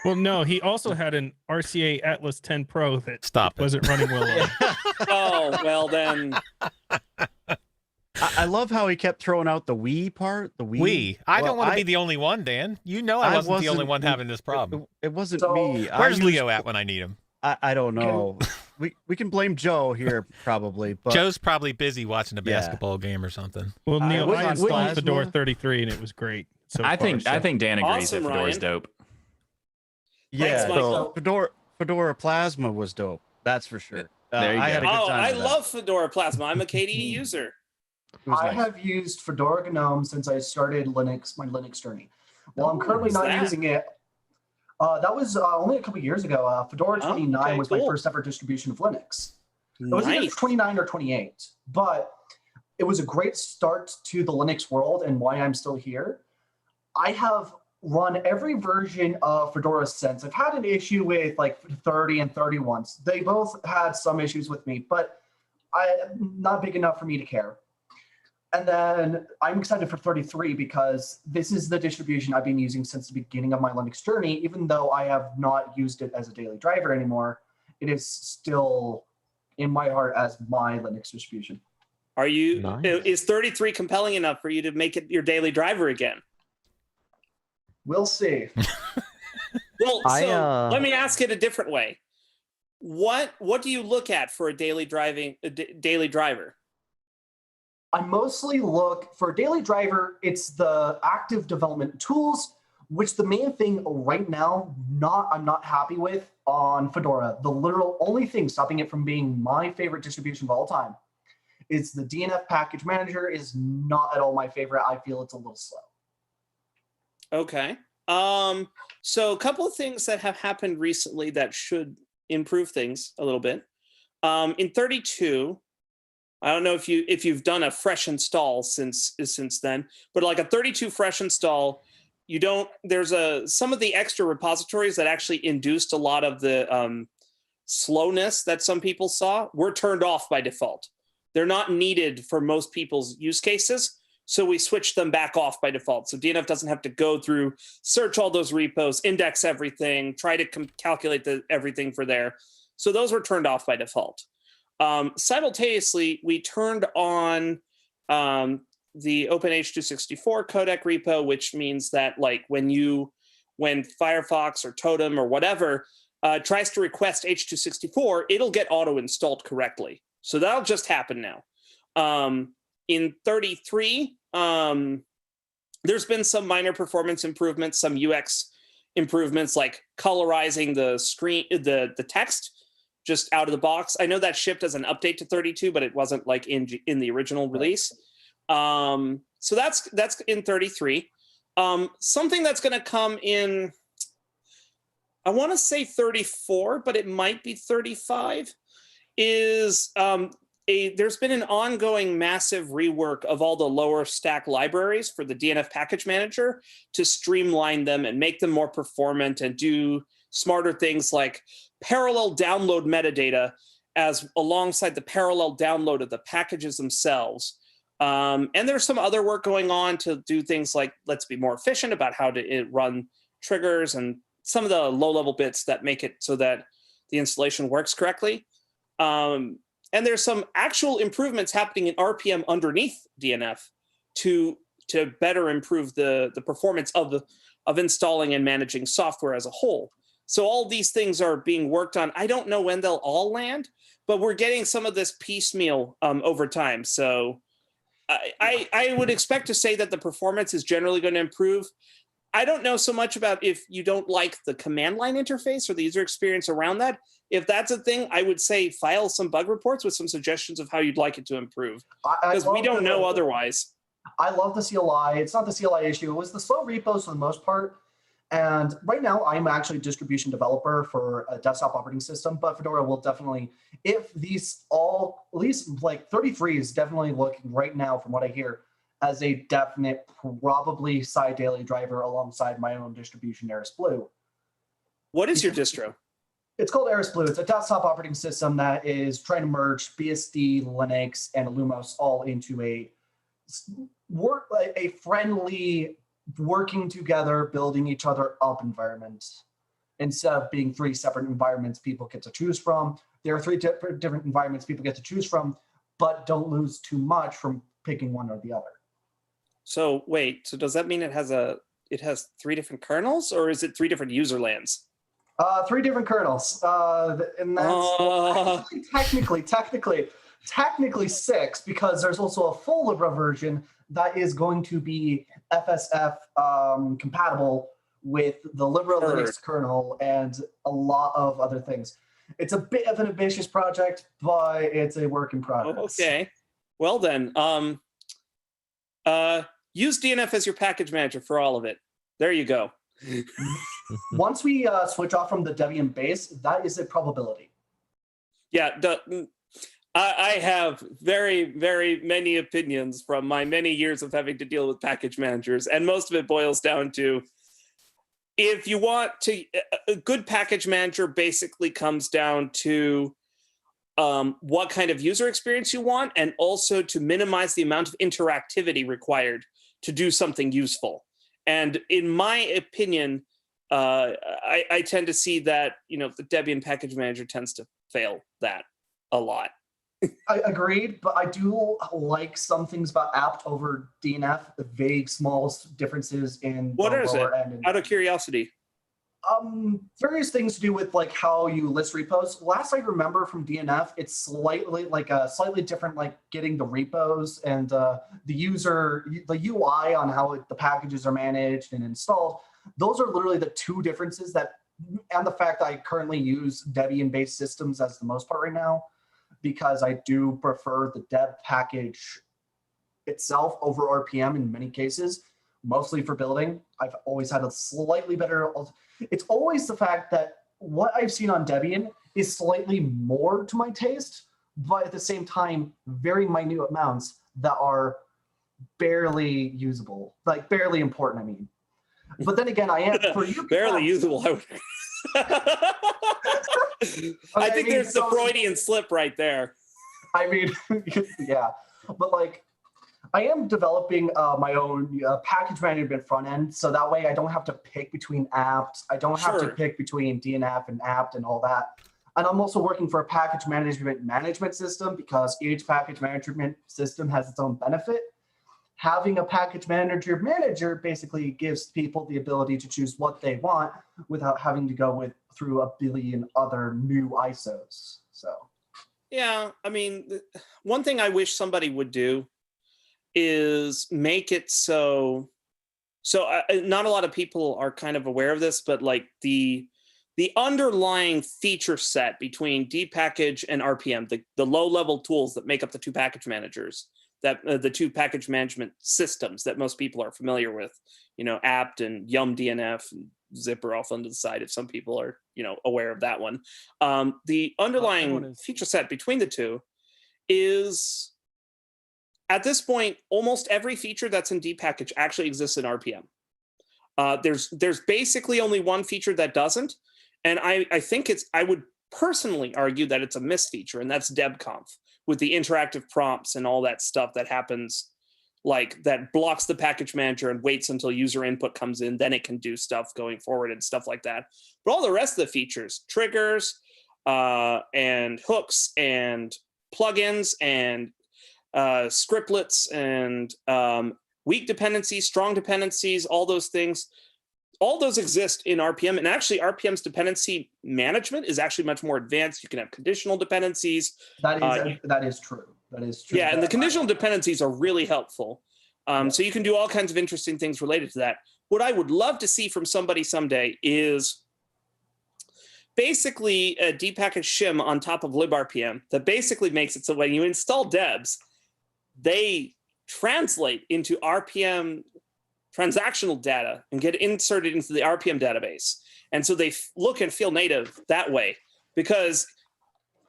Well, no, he also had an RCA Atlas 10 Pro that wasn't running well on. Oh, well then. I love how he kept throwing out the Wii part. The Wii. I don't want to be the only one, Dan. You know I wasn't the only one having this problem. It wasn't me. Where's Leo at when I need him? I don't know. We can blame Joe here probably, but Joe's probably busy watching a basketball game or something. Well, Neil, was I on installed Plasma. Fedora 33 and it was great. So I think Dan agrees Awesome, that Fedora's Ryan. dope. Yeah, Michael. Fedora Plasma was dope. That's for sure. There you I had a go. good Oh, time I with that. love Fedora Plasma. I'm a KDE user. It was I nice. have used Fedora GNOME since I started my Linux journey. Well, I'm currently What's not that? using it. That was only a couple years ago. Fedora 29 okay, was my cool. first ever distribution of Linux. It was either Nice. 29 or 28, but it was a great start to the Linux world and why I'm still here. I have run every version of Fedora since. I've had an issue with like 30 and 31. They both had some issues with me, but not big enough for me to care. And then I'm excited for 33 because this is the distribution I've been using since the beginning of my Linux journey. Even though I have not used it as a daily driver anymore, it is still in my heart as my Linux distribution. Are you? Nice. Is 33 compelling enough for you to make it your daily driver again? We'll see. Well, I, so let me ask it a different way. What do you look at for a daily driver? I mostly look for a daily driver. It's the active development tools, which the main thing right now I'm not happy with on Fedora. The literal only thing stopping it from being my favorite distribution of all time is the DNF package manager is not at all my favorite. I feel it's a little slow. Okay. So a couple of things that have happened recently that should improve things a little bit. In 32, I don't know if you've done a fresh install since then, but like a 32 fresh install, there's some of the extra repositories that actually induced a lot of the slowness that some people saw were turned off by default. They're not needed for most people's use cases. So we switched them back off by default. So DNF doesn't have to go through, search all those repos, index everything, try to calculate everything for there. So those were turned off by default. Simultaneously, we turned on the OpenH264 codec repo, which means that like when Firefox or Totem or whatever tries to request H264, it'll get auto-installed correctly. So that'll just happen now. In 33, there's been some minor performance improvements, some UX improvements like colorizing the screen, the text just out of the box. I know that shipped as an update to 32, but it wasn't like in the original release. So that's in 33. Something that's going to come in, I want to say 34, but it might be 35, is there's been an ongoing massive rework of all the lower stack libraries for the DNF package manager to streamline them and make them more performant and do smarter things like parallel download metadata as alongside the parallel download of the packages themselves. And there's some other work going on to do things like let's be more efficient about how to run triggers and some of the low-level bits that make it so that the installation works correctly. And there's some actual improvements happening in RPM underneath DNF to better improve the performance of installing and managing software as a whole. So all these things are being worked on. I don't know when they'll all land, but we're getting some of this piecemeal over time. So I would expect to say that the performance is generally going to improve. I don't know so much about if you don't like the command line interface or the user experience around that. If that's a thing, I would say file some bug reports with some suggestions of how you'd like it to improve, because we don't know otherwise. I love the CLI. It's not the CLI issue. It was the slow repos for the most part. And right now, I'm actually a distribution developer for a desktop operating system, but Fedora will definitely, if these all, at least like 33 is definitely looking right now, from what I hear, as a definite, probably side daily driver alongside my own distribution, Eris Blue. What is your distro? It's called Eris Blue. It's a desktop operating system that is trying to merge BSD, Linux, and Lumos all into a friendly, working together, building each other up environment. Instead of being three separate environments people get to choose from, there are three different environments people get to choose from, but don't lose too much from picking one or the other. So wait, so does that mean it has three different kernels, or is it three different user lands? Three different kernels, and that's technically six, because there's also a full Libra version that is going to be FSF compatible with the liberal Heard. Linux kernel and a lot of other things. It's a bit of an ambitious project, but it's a work in progress. Okay. Well then, use DNF as your package manager for all of it. There you go. Once we switch off from the Debian base, that is a probability. Yeah, I have very, very many opinions from my many years of having to deal with package managers, and most of it boils down to, if you want to, a good package manager basically comes down to what kind of user experience you want, and also to minimize the amount of interactivity required to do something useful. And in my opinion, I tend to see that, the Debian package manager tends to fail that a lot. I agreed, but I do like some things about apt over DNF, the vague small differences in What the is it? lower end. Out of curiosity. Various things to do with like how you list repos. Last I remember from DNF, it's slightly different, like getting the repos and the UI on how the packages are managed and installed. Those are literally the two differences and the fact that I currently use Debian-based systems as the most part right now, because I do prefer the deb package itself over RPM in many cases, mostly for building. I've always had a slightly better. It's always the fact that what I've seen on Debian is slightly more to my taste, but at the same time, very minute amounts that are barely usable, like barely important, I mean. But then again, I am for you. Barely usable. I think there's the Freudian slip right there. I mean, yeah, but like, I am developing my own package management front end, so that way I don't have to pick between apps. I don't have to pick between DNF and apt and all that. And I'm also working for a package management system, because each package management system has its own benefit. Having a package manager basically gives people the ability to choose what they want without having to go through a billion other new ISOs. So, yeah, I mean, one thing I wish somebody would do is make it so not a lot of people are kind of aware of this, but like the underlying feature set between dpackage and RPM, the low-level tools that make up the two package managers, that the two package management systems that most people are familiar with, apt and yum DNF and zipper off on the side if some people are aware of that one. The underlying feature set between the two is, at this point, almost every feature that's in dpackage actually exists in RPM. There's basically only one feature that doesn't, and I think I would personally argue that it's a miss feature, and that's debconf, with the interactive prompts and all that stuff that happens, like that blocks the package manager and waits until user input comes in, then it can do stuff going forward and stuff like that. But all the rest of the features, triggers and hooks and plugins and scriptlets and weak dependencies, strong dependencies, all those things, all those exist in RPM. And actually RPM's dependency management is actually much more advanced. You can have conditional dependencies. That is true. That is true. Yeah, and the conditional dependencies are really helpful. So you can do all kinds of interesting things related to that. What I would love to see from somebody someday is basically a dpackage shim on top of librpm that basically makes it so when you install debs, they translate into RPM transactional data and get inserted into the RPM database. And so they look and feel native that way, because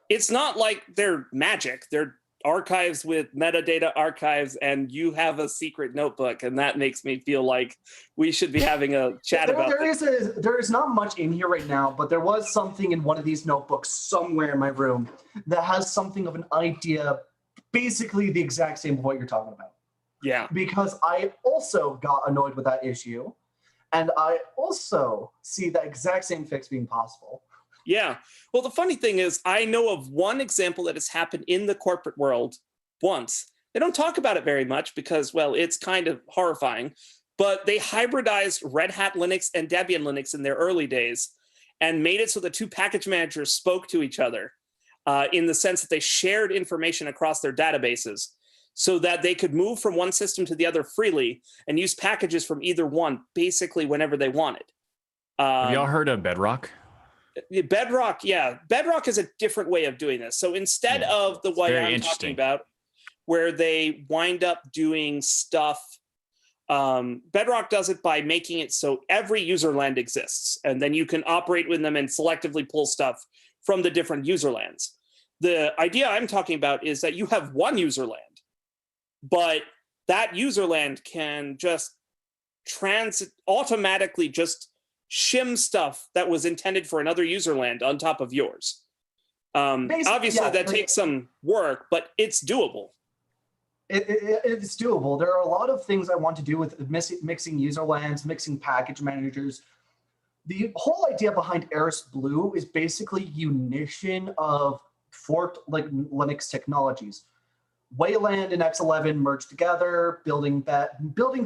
it's not like they're magic. They're archives with metadata archives, and you have a secret notebook, and that makes me feel like we should be having a chat about it. There is not much in here right now, but there was something in one of these notebooks somewhere in my room that has something of an idea, basically the exact same of what you're talking about. Yeah. Because I also got annoyed with that issue, and I also see that exact same fix being possible. Yeah. Well, the funny thing is, I know of one example that has happened in the corporate world once. They don't talk about it very much because, well, it's kind of horrifying, but they hybridized Red Hat Linux and Debian Linux in their early days and made it so the two package managers spoke to each other in the sense that they shared information across their databases so that they could move from one system to the other freely and use packages from either one basically whenever they wanted. Have y'all heard of Bedrock? Bedrock, yeah. Bedrock is a different way of doing this. So instead of the way very I'm interesting. talking about, where they wind up doing stuff, Bedrock does it by making it so every user land exists, and then you can operate with them and selectively pull stuff from the different user lands. The idea I'm talking about is that you have one user land, but that user land can just automatically just shim stuff that was intended for another user land on top of yours. Obviously, that takes some work, but it's doable. It's doable. There are a lot of things I want to do with mixing user lands, mixing package managers. The whole idea behind Eris Blue is basically unition of forked like Linux technologies. Wayland and X11 merged together, building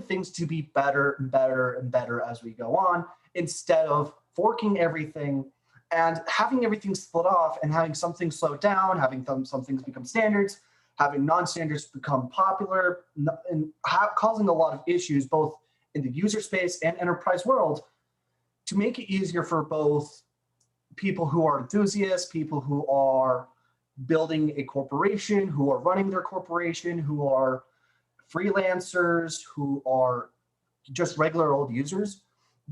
things to be better and better and better as we go on, instead of forking everything and having everything split off and having some things slow down, having some things become standards, having non-standards become popular, and causing a lot of issues both in the user space and enterprise world. To make it easier for both people who are enthusiasts, people who are building a corporation, who are running their corporation, who are freelancers, who are just regular old users.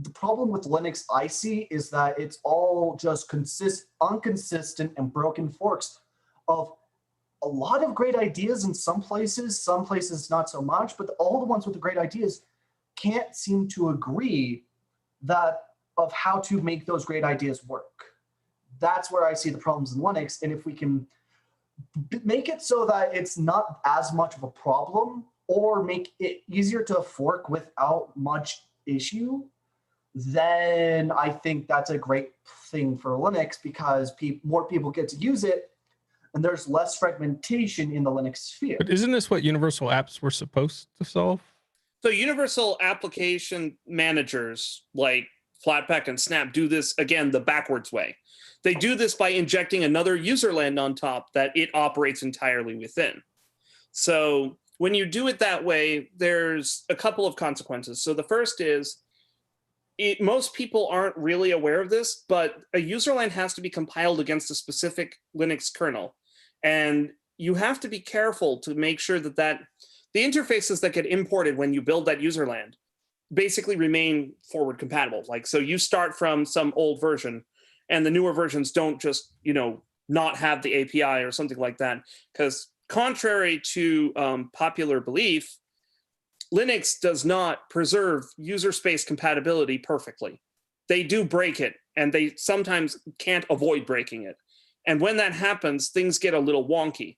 The problem with Linux I see is that it's all just inconsistent and broken forks of a lot of great ideas in some places not so much, but all the ones with the great ideas can't seem to agree of how to make those great ideas work. That's where I see the problems in Linux. And if we can make it so that it's not as much of a problem, or make it easier to fork without much issue, then I think that's a great thing for Linux, because more people get to use it and there's less fragmentation in the Linux sphere. But isn't this what universal apps were supposed to solve? So universal application managers like Flatpak and Snap do this, again, the backwards way. They do this by injecting another user land on top that it operates entirely within. So when you do it that way, there's a couple of consequences. So the first is, most people aren't really aware of this, but a user land has to be compiled against a specific Linux kernel. And you have to be careful to make sure that the interfaces that get imported when you build that user land basically remain forward compatible. Like, so you start from some old version and the newer versions don't just, not have the API or something like that. Because contrary to popular belief, Linux does not preserve user space compatibility perfectly. They do break it, and they sometimes can't avoid breaking it. And when that happens, things get a little wonky.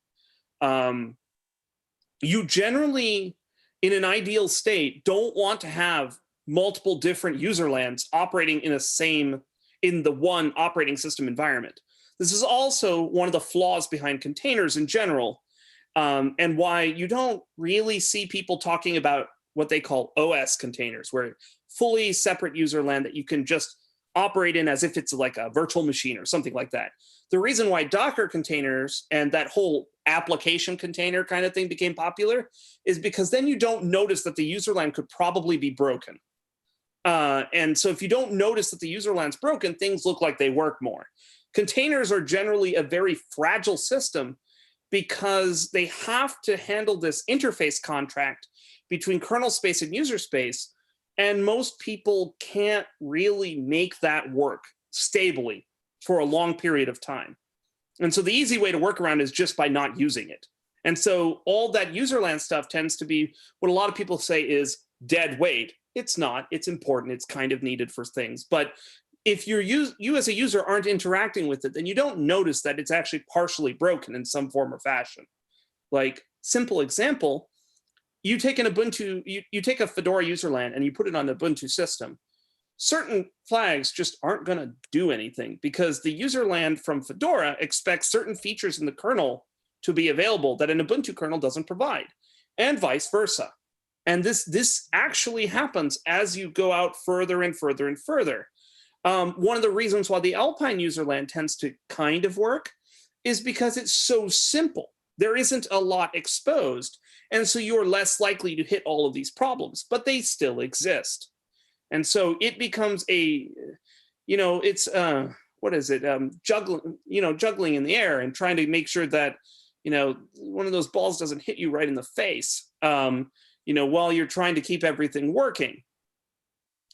You generally, in an ideal state, don't want to have multiple different user lands operating in the one operating system environment. This is also one of the flaws behind containers in general, and why you don't really see people talking about what they call OS containers, where fully separate user land that you can just operate in as if it's like a virtual machine or something like that. The reason why Docker containers and that whole application container kind of thing became popular is because then you don't notice that the user land could probably be broken. And so if you don't notice that the user land's broken, things look like they work more. Containers are generally a very fragile system because they have to handle this interface contract between kernel space and user space. And most people can't really make that work stably for a long period of time. And so the easy way to work around is just by not using it. And so all that userland stuff tends to be what a lot of people say is dead weight. It's not, it's important, it's kind of needed for things. But if you as a user aren't interacting with it, then you don't notice that it's actually partially broken in some form or fashion. Like, simple example, you take an Ubuntu, you take a Fedora userland and you put it on the Ubuntu system. Certain flags just aren't going to do anything because the userland from Fedora expects certain features in the kernel to be available that an Ubuntu kernel doesn't provide, and vice versa. And this actually happens as you go out further and further and further. One of the reasons why the Alpine userland tends to kind of work is because it's so simple. There isn't a lot exposed, and so you're less likely to hit all of these problems, but they still exist. And so it becomes it's what is it? Juggling in the air and trying to make sure that, one of those balls doesn't hit you right in the face, while you're trying to keep everything working.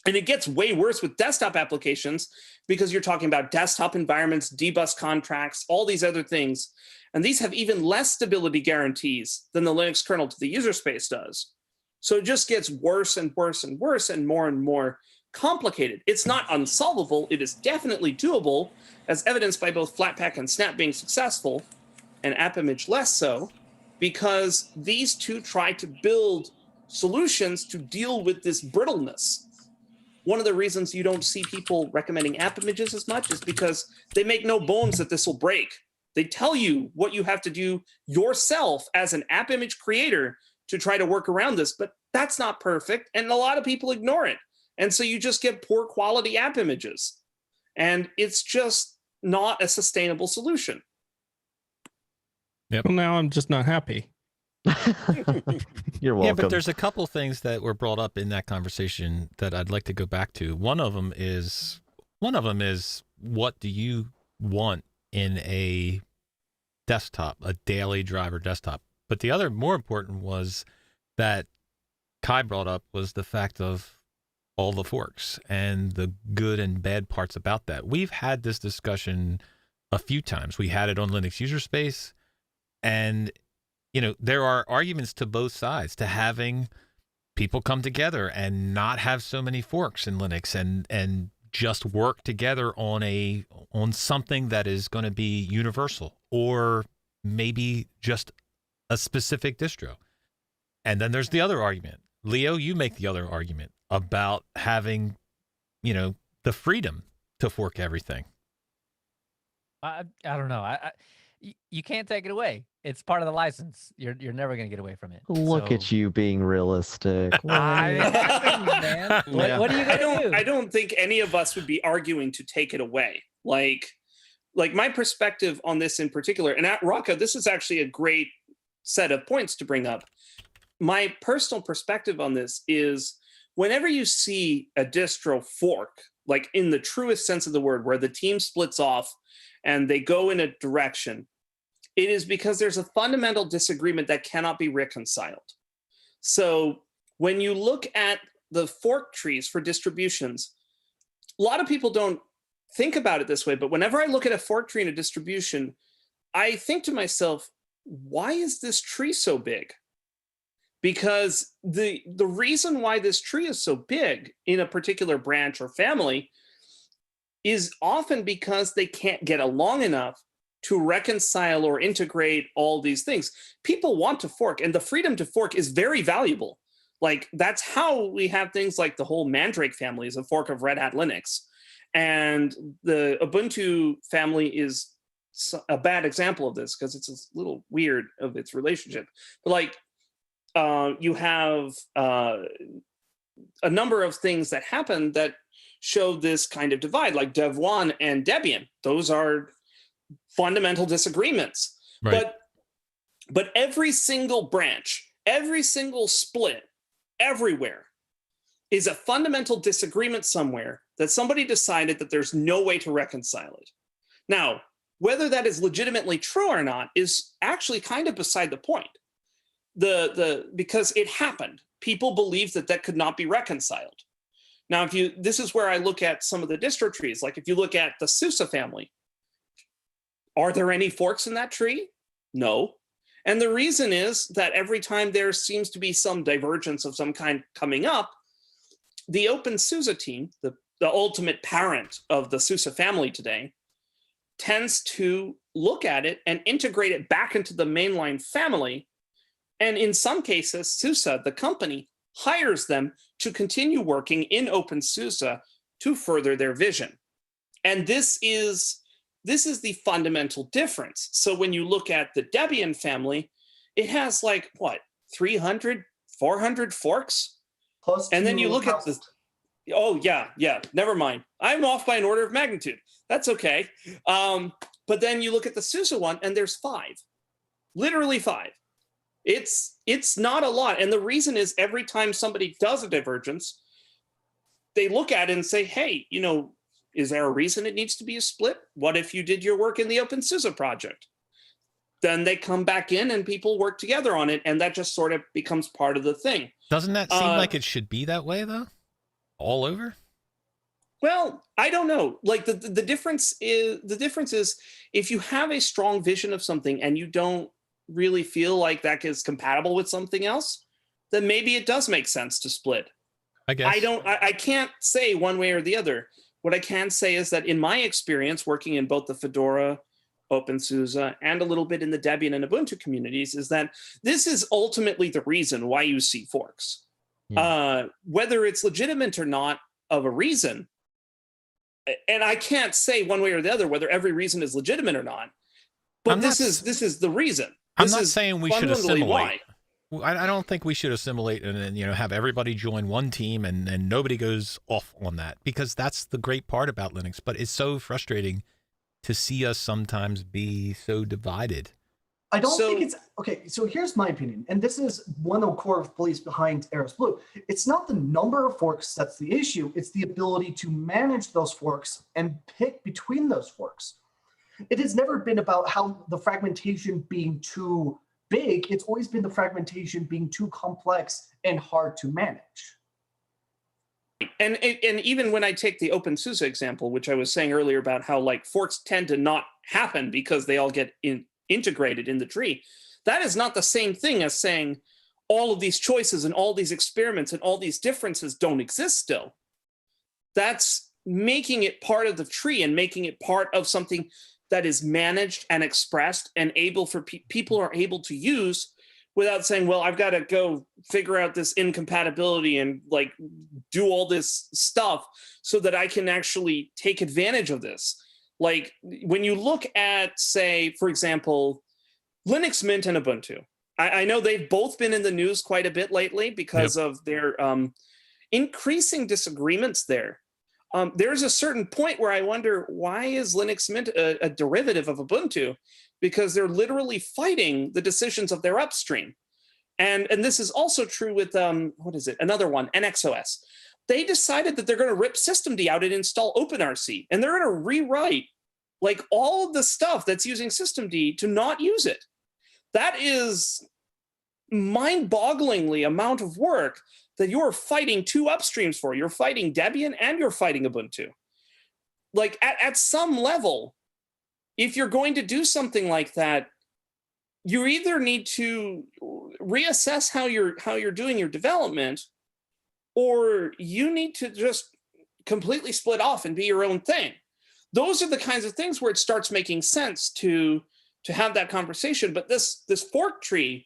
And it gets way worse with desktop applications because you're talking about desktop environments, dbus contracts, all these other things. And these have even less stability guarantees than the Linux kernel to the user space does. So it just gets worse and worse and worse and more complicated. It's not unsolvable. It is definitely doable, as evidenced by both Flatpak and Snap being successful, and AppImage less so, because these two try to build solutions to deal with this brittleness. One of the reasons you don't see people recommending AppImages as much is because they make no bones that this will break. They tell you what you have to do yourself as an AppImage creator to try to work around this, but that's not perfect, and a lot of people ignore it. And so you just get poor quality AppImages, and it's just not a sustainable solution. Yep. Well, now I'm just not happy. You're welcome. Yeah, but there's a couple things that were brought up in that conversation that I'd like to go back to. One of them is what do you want in a desktop, a daily driver desktop? But the other more important was that Kai brought up was the fact of all the forks and the good and bad parts about that. We've had this discussion a few times. We had it on Linux user space, and there are arguments to both sides to having people come together and not have so many forks in Linux and just work together on something that is going to be universal, or maybe just a specific distro. And then there's the other argument. Leo, you make the other argument about having, the freedom to fork everything. I don't know. You can't take it away. It's part of the license. You're never going to get away from it. Look at you being realistic. Man. What are you going to do? I don't think any of us would be arguing to take it away. Like my perspective on this in particular, and at Rocco, this is actually a great set of points to bring up. My personal perspective on this is whenever you see a distro fork, like in the truest sense of the word, where the team splits off and they go in a direction, it is because there's a fundamental disagreement that cannot be reconciled. So when you look at the fork trees for distributions, a lot of people don't think about it this way, but whenever I look at a fork tree in a distribution, I think to myself, why is this tree so big? Because the reason why this tree is so big in a particular branch or family is often because they can't get along enough to reconcile or integrate all these things. People want to fork, and the freedom to fork is very valuable. Like, that's how we have things like the whole Mandrake family is a fork of Red Hat Linux. And the Ubuntu family is a bad example of this because it's a little weird of its relationship. But like, you have a number of things that happen that show this kind of divide, like Dev1 and Debian. Those are fundamental disagreements. Right. But every single branch, every single split, everywhere is a fundamental disagreement somewhere that somebody decided that there's no way to reconcile it. Now, whether that is legitimately true or not is actually kind of beside the point. Because it happened. People believed that could not be reconciled. Now, this is where I look at some of the distro trees. Like if you look at the SUSE family, are there any forks in that tree? No. And the reason is that every time there seems to be some divergence of some kind coming up, the OpenSUSE team, the ultimate parent of the SUSE family today, tends to look at it and integrate it back into the mainline family. And in some cases, SUSE, the company, hires them to continue working in OpenSUSE to further their vision. And this is the fundamental difference. So when you look at the Debian family, it has like, 300, 400 forks? Close and then you to look at the... Oh, yeah, never mind. I'm off by an order of magnitude. That's okay. But then you look at the SUSE one, and there's 5. Literally 5. It's not a lot. And the reason is every time somebody does a divergence, they look at it and say, hey, Is there a reason it needs to be a split? What if you did your work in the OpenSUSE project? Then they come back in and people work together on it, and that just sort of becomes part of the thing. Doesn't that seem like it should be that way, though? All over? Well, I don't know. Like the difference is if you have a strong vision of something and you don't really feel like that is compatible with something else, then maybe it does make sense to split. I guess. I can't say one way or the other. What I can say is that in my experience working in both the Fedora, OpenSUSE, and a little bit in the Debian and Ubuntu communities is that this is ultimately the reason why you see forks. Whether it's legitimate or not of a reason, and I can't say one way or the other whether every reason is legitimate or not, but this is the reason. I'm not saying we should assimilate. I don't think we should assimilate and then, have everybody join one team and nobody goes off on that, because that's the great part about Linux. But it's so frustrating to see us sometimes be so divided. I don't think it's okay. So here's my opinion, and this is one of the core beliefs behind Eros Blue. It's not the number of forks that's the issue. It's the ability to manage those forks and pick between those forks. It has never been about how the fragmentation being too big. It's always been the fragmentation being too complex and hard to manage. And even when I take the OpenSUSE example, which I was saying earlier about how like forks tend to not happen because they all get integrated in the tree, that is not the same thing as saying all of these choices and all these experiments and all these differences don't exist still. That's making it part of the tree and making it part of something that is managed and expressed and able for people are able to use without saying, well, I've got to go figure out this incompatibility and like do all this stuff so that I can actually take advantage of this. Like when you look at, say, for example, Linux Mint and Ubuntu, I know they've both been in the news quite a bit lately because of their increasing disagreements there. There's a certain point where I wonder, why is Linux Mint a derivative of Ubuntu? Because they're literally fighting the decisions of their upstream. And this is also true with, what is it? Another one, NXOS. They decided that they're going to rip systemd out and install OpenRC. And they're going to rewrite like all of the stuff that's using systemd to not use it. That is mind-bogglingly amount of work that you're fighting two upstreams for. You're fighting Debian and you're fighting Ubuntu. Like at some level, if you're going to do something like that, you either need to reassess how you're doing your development, or you need to just completely split off and be your own thing. Those are the kinds of things where it starts making sense to have that conversation. But this fork tree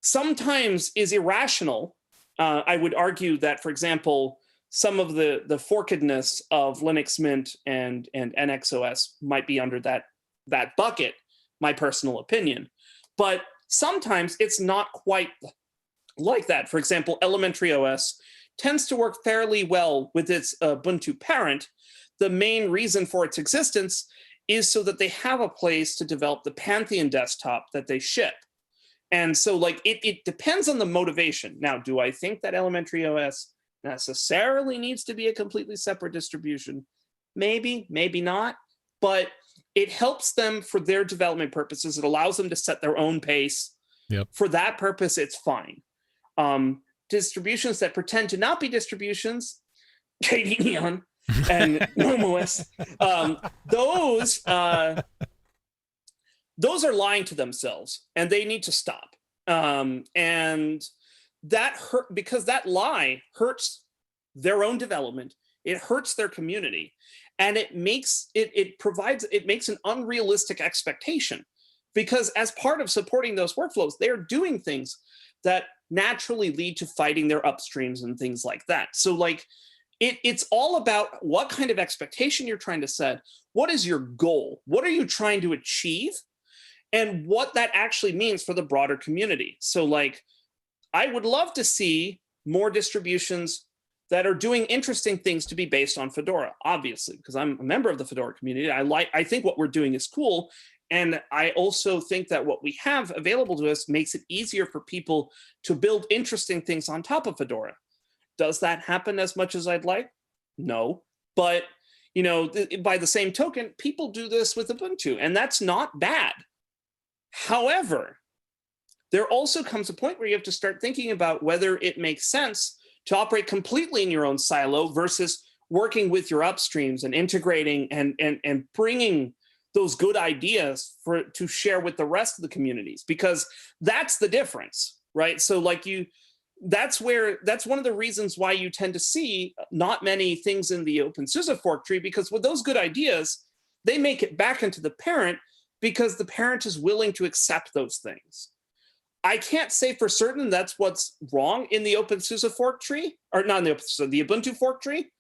sometimes is irrational. I would argue that, for example, some of the forkedness of Linux Mint and NXOS might be under that bucket, my personal opinion. But sometimes it's not quite like that. For example, Elementary OS tends to work fairly well with its Ubuntu parent. The main reason for its existence is so that they have a place to develop the Pantheon desktop that they ship. And so like it depends on the motivation. Now, do I think that Elementary OS necessarily needs to be a completely separate distribution? Maybe, maybe not. But it helps them for their development purposes. It allows them to set their own pace. Yep. For that purpose, it's fine. Distributions that pretend to not be distributions, KD Neon and Gnome OS, those are lying to themselves, and they need to stop. And that hurt, because that lie hurts their own development. It hurts their community, and it makes an unrealistic expectation, because as part of supporting those workflows, they're doing things that naturally lead to fighting their upstreams and things like that. So like it's all about what kind of expectation you're trying to set. What is your goal? What are you trying to achieve? And what that actually means for the broader community. So like, I would love to see more distributions that are doing interesting things to be based on Fedora, obviously, because I'm a member of the Fedora community. I think what we're doing is cool. And I also think that what we have available to us makes it easier for people to build interesting things on top of Fedora. Does that happen as much as I'd like? No. But by the same token, people do this with Ubuntu, and that's not bad. However, there also comes a point where you have to start thinking about whether it makes sense to operate completely in your own silo versus working with your upstreams and integrating and bringing those good ideas to share with the rest of the communities, because that's the difference, right? So that's one of the reasons why you tend to see not many things in the OpenSUSE fork tree, because with those good ideas, they make it back into the parent because the parent is willing to accept those things. I can't say for certain that's what's wrong in the OpenSUSE fork tree, or not in the OpenSUSE, the Ubuntu fork tree,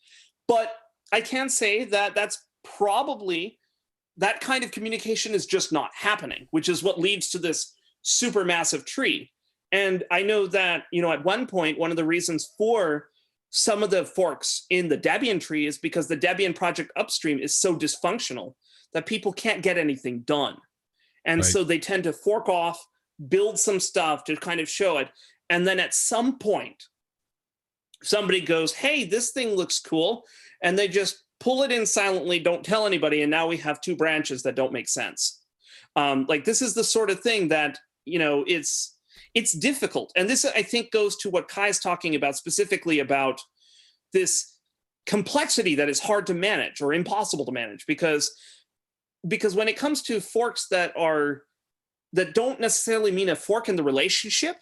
but I can say that that's probably, that kind of communication is just not happening, which is what leads to this super massive tree. And I know that, at one point, one of the reasons for some of the forks in the Debian tree is because the Debian project upstream is so dysfunctional that people can't get anything done. And so they tend to fork off, build some stuff to kind of show it. And then at some point, somebody goes, hey, this thing looks cool. And they just pull it in silently, don't tell anybody. And now we have two branches that don't make sense. This is the sort of thing that, it's difficult. And this, I think, goes to what Kai's talking about, specifically about this complexity that is hard to manage or impossible to manage, because when it comes to forks that don't necessarily mean a fork in the relationship,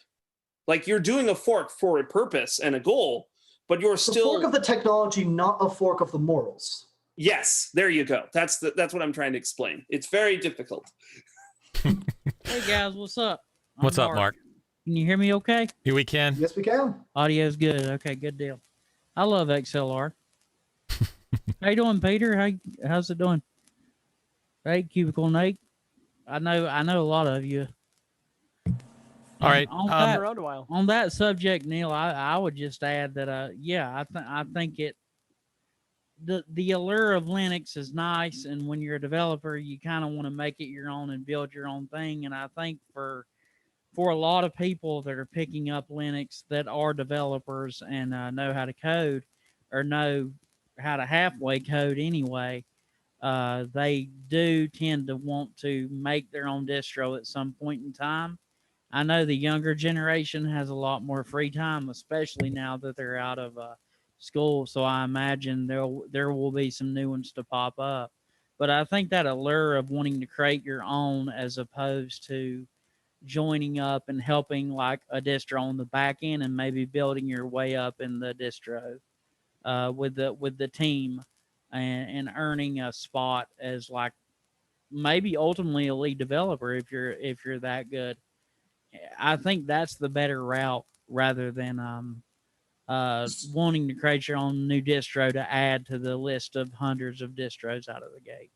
like you're doing a fork for a purpose and a goal, but you're still a fork of the technology, not a fork of the morals. Yes, there you go. That's what I'm trying to explain. It's very difficult. Hey guys, what's up? What's up, Mark? Can you hear me okay? Here we can. Yes, we can. Audio's good. Okay, good deal. I love XLR. How you doing, Peter? How's it doing? Hey, Cubicle Nate. I know a lot of you. All right. On that subject, Neil, I would just add that I think the allure of Linux is nice, and when you're a developer, you kind of want to make it your own and build your own thing. And I think for a lot of people that are picking up Linux that are developers and know how to code or know how to halfway code anyway, they do tend to want to make their own distro at some point in time. I know the younger generation has a lot more free time, especially now that they're out of school. So I imagine there will be some new ones to pop up. But I think that allure of wanting to create your own as opposed to joining up and helping like a distro on the back end and maybe building your way up in the distro with the team and earning a spot as like maybe ultimately a lead developer if you're that good. I think that's the better route rather than wanting to create your own new distro to add to the list of hundreds of distros out of the gate.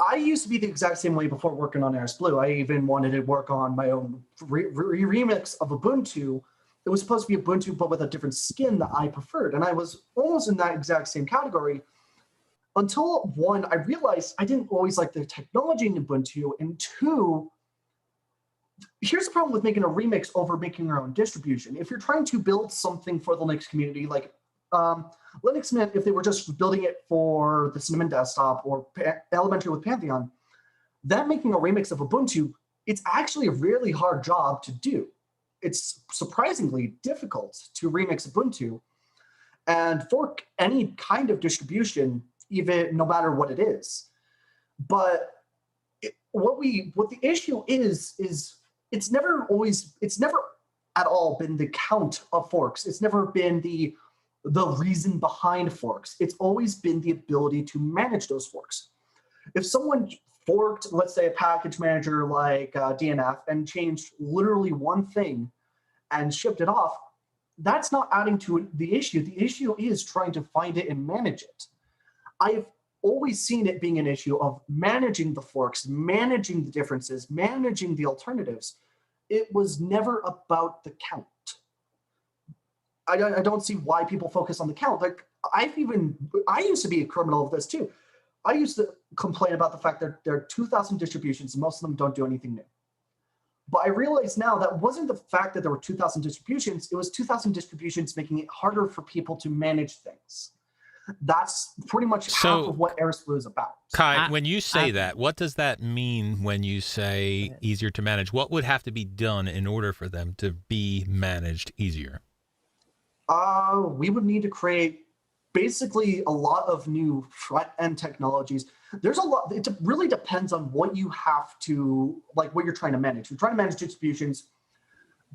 I used to be the exact same way before working on AirSblue. I even wanted to work on my own remix of Ubuntu. It was supposed to be Ubuntu, but with a different skin that I preferred. And I was almost in that exact same category until, one, I realized I didn't always like the technology in Ubuntu, and two, here's the problem with making a remix over making your own distribution. If you're trying to build something for the Linux community, like Linux Mint, if they were just building it for the Cinnamon desktop or Elementary with Pantheon, then making a remix of Ubuntu, it's actually a really hard job to do. It's surprisingly difficult to remix Ubuntu and fork any kind of distribution, even no matter what it is. But what the issue is it's never at all been the count of forks. It's never been the reason behind forks. It's always been the ability to manage those forks. If someone forked, let's say, a package manager like DNF and changed literally one thing and shipped it off, that's not adding to the issue. The issue is trying to find it and manage it. I've always seen it being an issue of managing the forks, managing the differences, managing the alternatives. It was never about the count. I don't see why people focus on the count. Like I used to be a criminal of this too. I used to complain about the fact that there are 2,000 distributions and most of them don't do anything new. But I realize now that wasn't the fact that there were 2,000 distributions, it was 2,000 distributions making it harder for people to manage things. That's pretty much half of what AirSblue is about. Kai, when you say that, what does that mean when you say easier to manage? What would have to be done in order for them to be managed easier? We would need to create basically a lot of new front-end technologies. There's a lot, it really depends on what you have to, like what you're trying to manage. You're trying to manage distributions,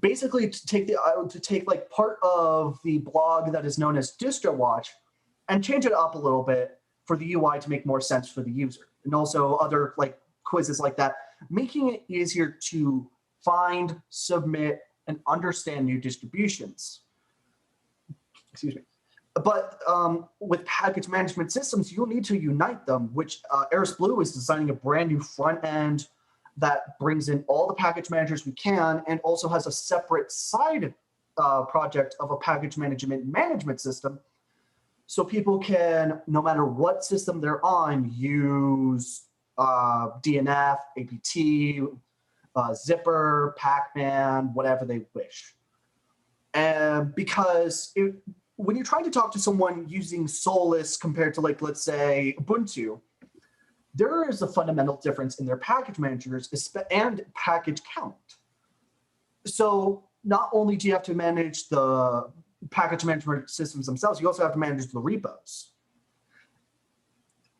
basically to take like part of the blog that is known as Distro Watch and change it up a little bit for the UI to make more sense for the user. And also other like quizzes like that, making it easier to find, submit, and understand new distributions. Excuse me. But with package management systems, you'll need to unite them, which AirSblue is designing a brand new front end that brings in all the package managers we can and also has a separate side project of a package management system. So people can, no matter what system they're on, use DNF, APT, Zipper, Pacman, whatever they wish. And because when you're trying to talk to someone using Solus compared to, like, let's say Ubuntu, there is a fundamental difference in their package managers and package count. So not only do you have to manage the package management systems themselves, you also have to manage the repos.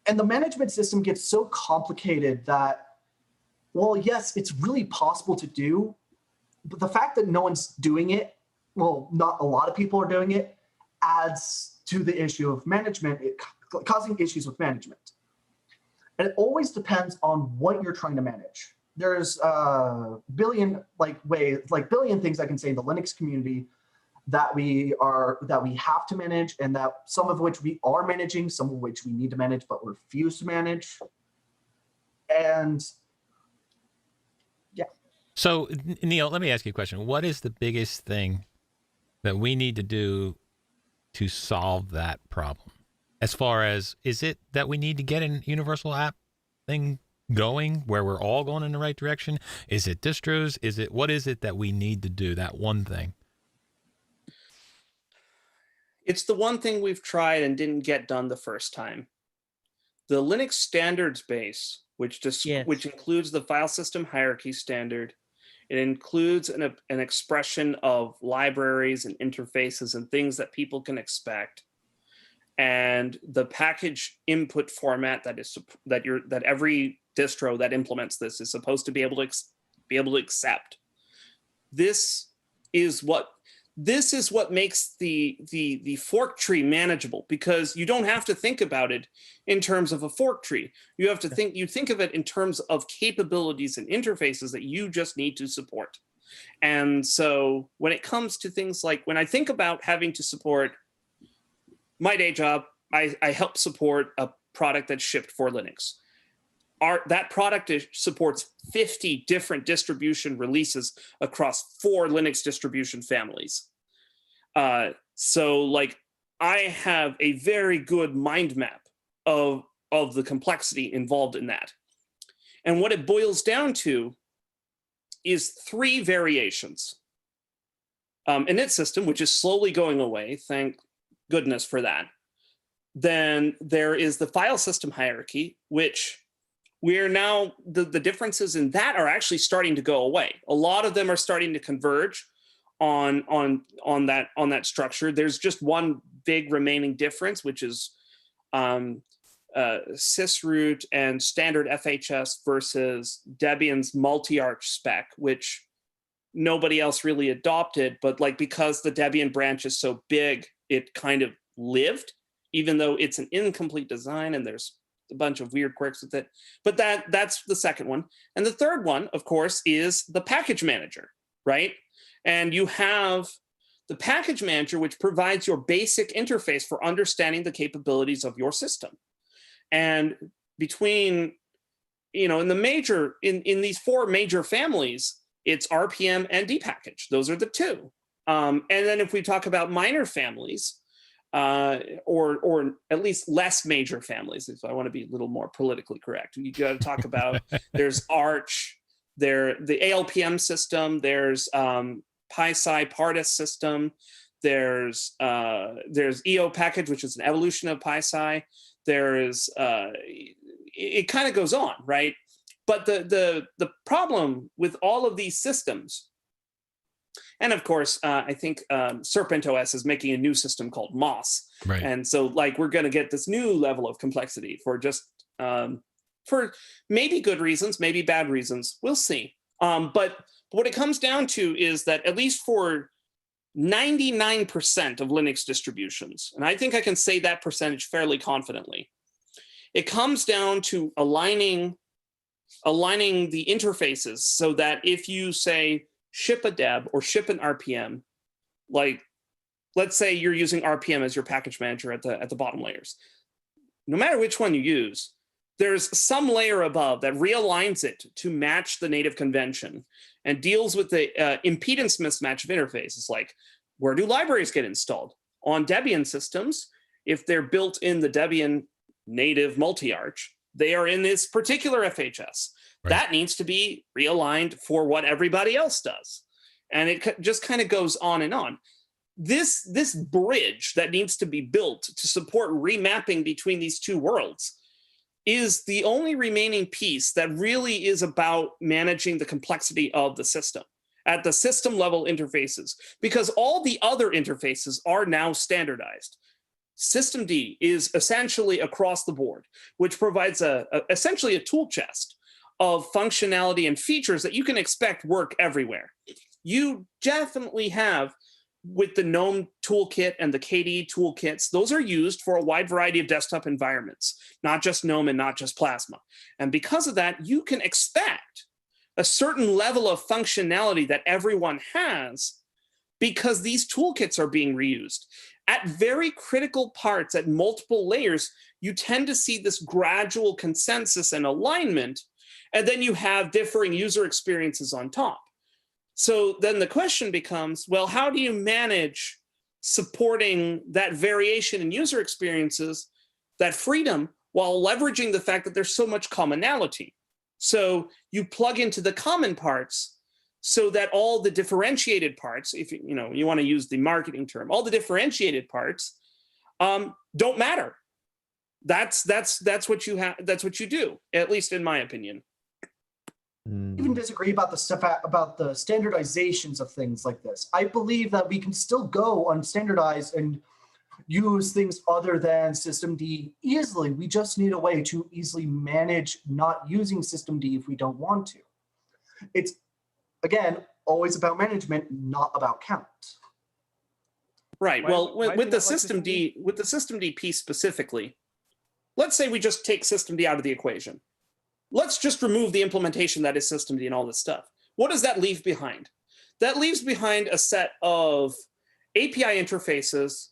And the management system gets so complicated that, well, yes, it's really possible to do, but the fact that no one's doing it, well, not a lot of people are doing it, adds to the issue of management, causing issues with management. And it always depends on what you're trying to manage. There's a billion billion things I can say in the Linux community that we have to manage, and that some of which we are managing, some of which we need to manage but refuse to manage. And yeah. So Neil, let me ask you a question. What is the biggest thing that we need to do to solve that problem? As far as, is it that we need to get an universal app thing going where we're all going in the right direction? Is it distros? What is it that we need to do, that one thing? It's the one thing we've tried and didn't get done the first time. The Linux standards base, which includes the file system hierarchy standard. It includes an expression of libraries and interfaces and things that people can expect, and the package input format that every distro that implements this is supposed to be able to accept. This is what makes the fork tree manageable, because you don't have to think about it in terms of a fork tree. You have to think of it in terms of capabilities and interfaces that you just need to support. And so when it comes to things like, when I think about having to support my day job, I help support a product that's shipped for Linux. That product supports 50 different distribution releases across 4 Linux distribution families. So like, I have a very good mind map of the complexity involved in that. And what it boils down to is 3 variations. An init system, which is slowly going away, thank goodness for that. Then there is the file system hierarchy, which we're now, the differences in that are actually starting to go away. A lot of them are starting to converge on that structure. There's just one big remaining difference, which is sysroot and standard FHS versus Debian's multi-arch spec, which nobody else really adopted, but like, because the Debian branch is so big, it kind of lived, even though it's an incomplete design and there's a bunch of weird quirks with it. But that's the second one. And the third one, of course, is the package manager, right? And you have the package manager, which provides your basic interface for understanding the capabilities of your system. And between, in these 4 major families, it's RPM and dpackage. Those are the 2. And then if we talk about minor families, or at least less major families, if I want to be a little more politically correct, you got to talk about, there's Arch, the ALPM system, there's PySci Pardis system, There's EO package, which is an evolution of PySci. There's it kind of goes on, right? But the problem with all of these systems, and of course, I think Serpent OS is making a new system called Moss, right? And so like we're going to get this new level of complexity for just for maybe good reasons, maybe bad reasons. We'll see. But what it comes down to is that at least for 99% of Linux distributions, and I think I can say that percentage fairly confidently, it comes down to aligning the interfaces so that if you say ship a deb or ship an RPM, like let's say you're using RPM as your package manager at the bottom layers, no matter which one you use, there's some layer above that realigns it to match the native convention and deals with the impedance mismatch of interfaces, like where do libraries get installed? On Debian systems, if they're built in the Debian native multi-arch, they are in this particular FHS. Right. That needs to be realigned for what everybody else does. And it just kind of goes on and on. This bridge that needs to be built to support remapping between these two worlds is the only remaining piece that really is about managing the complexity of the system at the system level interfaces, because all the other interfaces are now standardized. Systemd is essentially across the board, which provides essentially a tool chest of functionality and features that you can expect work everywhere. You definitely have, with the GNOME toolkit and the KDE toolkits, those are used for a wide variety of desktop environments, not just GNOME and not just Plasma. And because of that, you can expect a certain level of functionality that everyone has because these toolkits are being reused. At very critical parts, at multiple layers, you tend to see this gradual consensus and alignment, and then you have differing user experiences on top. So then the question becomes, well, how do you manage supporting that variation in user experiences, that freedom, while leveraging the fact that there's so much commonality? So you plug into the common parts so that all the differentiated parts, if you want to use the marketing term, all the differentiated parts don't matter. That's what you have. That's what you do, at least in my opinion. Even disagree about the stuff about the standardizations of things like this. I believe that we can still go unstandardized and use things other than systemd easily. We just need a way to easily manage not using systemd if we don't want to. It's, again, always about management, not about count. Right. Well, with the systemd piece specifically, let's say we just take systemd out of the equation. Let's just remove the implementation that is systemd and all this stuff. What does that leave behind? That leaves behind a set of API interfaces,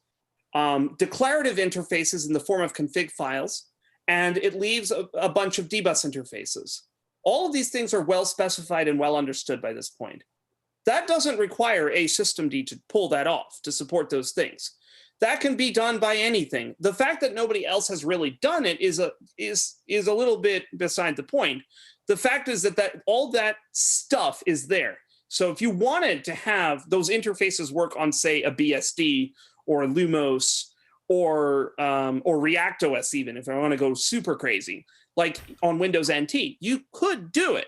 declarative interfaces in the form of config files, and it leaves a bunch of dbus interfaces. All of these things are well specified and well understood by this point. That doesn't require a systemd to pull that off to support those things. That can be done by anything. The fact that nobody else has really done it is a little bit beside the point. The fact is that all that stuff is there. So if you wanted to have those interfaces work on, say, a BSD or a Lumos or ReactOS, even if I want to go super crazy, like on Windows NT, you could do it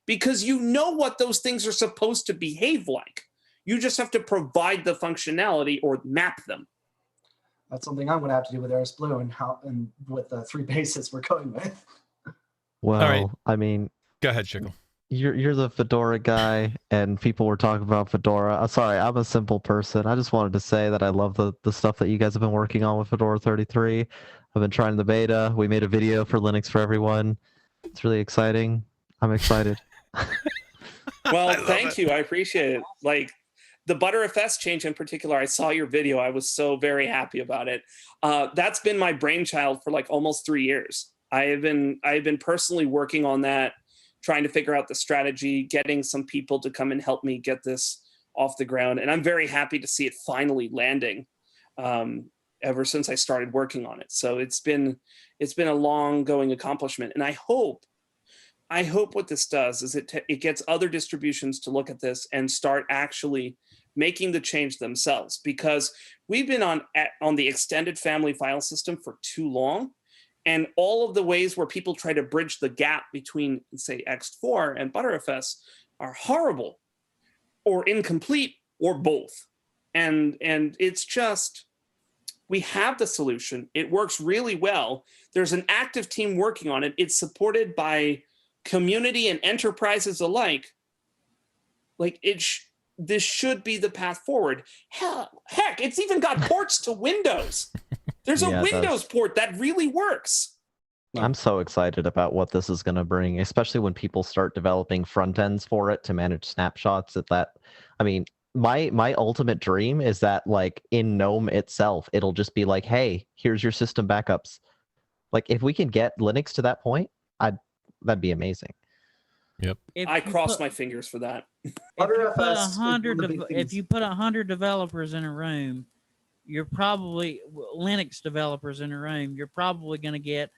because you know what those things are supposed to behave like. You just have to provide the functionality or map them. That's something I'm going to have to do with AirSblue and with the 3 bases we're going with. Well, all right. I mean, go ahead, Chickle. You're the Fedora guy, and people were talking about Fedora. Sorry, I'm a simple person. I just wanted to say that I love the stuff that you guys have been working on with Fedora 33. I've been trying the beta. We made a video for Linux for Everyone. It's really exciting. I'm excited. Well, thank you. I appreciate it. Like, the ButterFS change in particular, I saw your video. I was so very happy about it. That's been my brainchild for like almost 3 years. I've been personally working on that, trying to figure out the strategy, getting some people to come and help me get this off the ground. And I'm very happy to see it finally landing ever since I started working on it. So it's been a long going accomplishment. And I hope what this does is it gets other distributions to look at this and start actually making the change themselves, because we've been on the extended family file system for too long. And all of the ways where people try to bridge the gap between, say, X4 and ButterFS are horrible or incomplete or both. And it's just, we have the solution. It works really well. There's an active team working on it. It's supported by community and enterprises alike. Like this should be the path forward. Heck, it's even got ports to Windows. There's a Windows port that really works. I'm so excited about what this is going to bring, especially when people start developing front ends for it to manage snapshots. I mean, my ultimate dream is that, like, in GNOME itself, it'll just be like, hey, here's your system backups. Like, if we can get Linux to that point, that'd be amazing. Yep. I cross my fingers for that. If you put 100 developers in a room, you're probably Linux developers in a room. You're probably going to get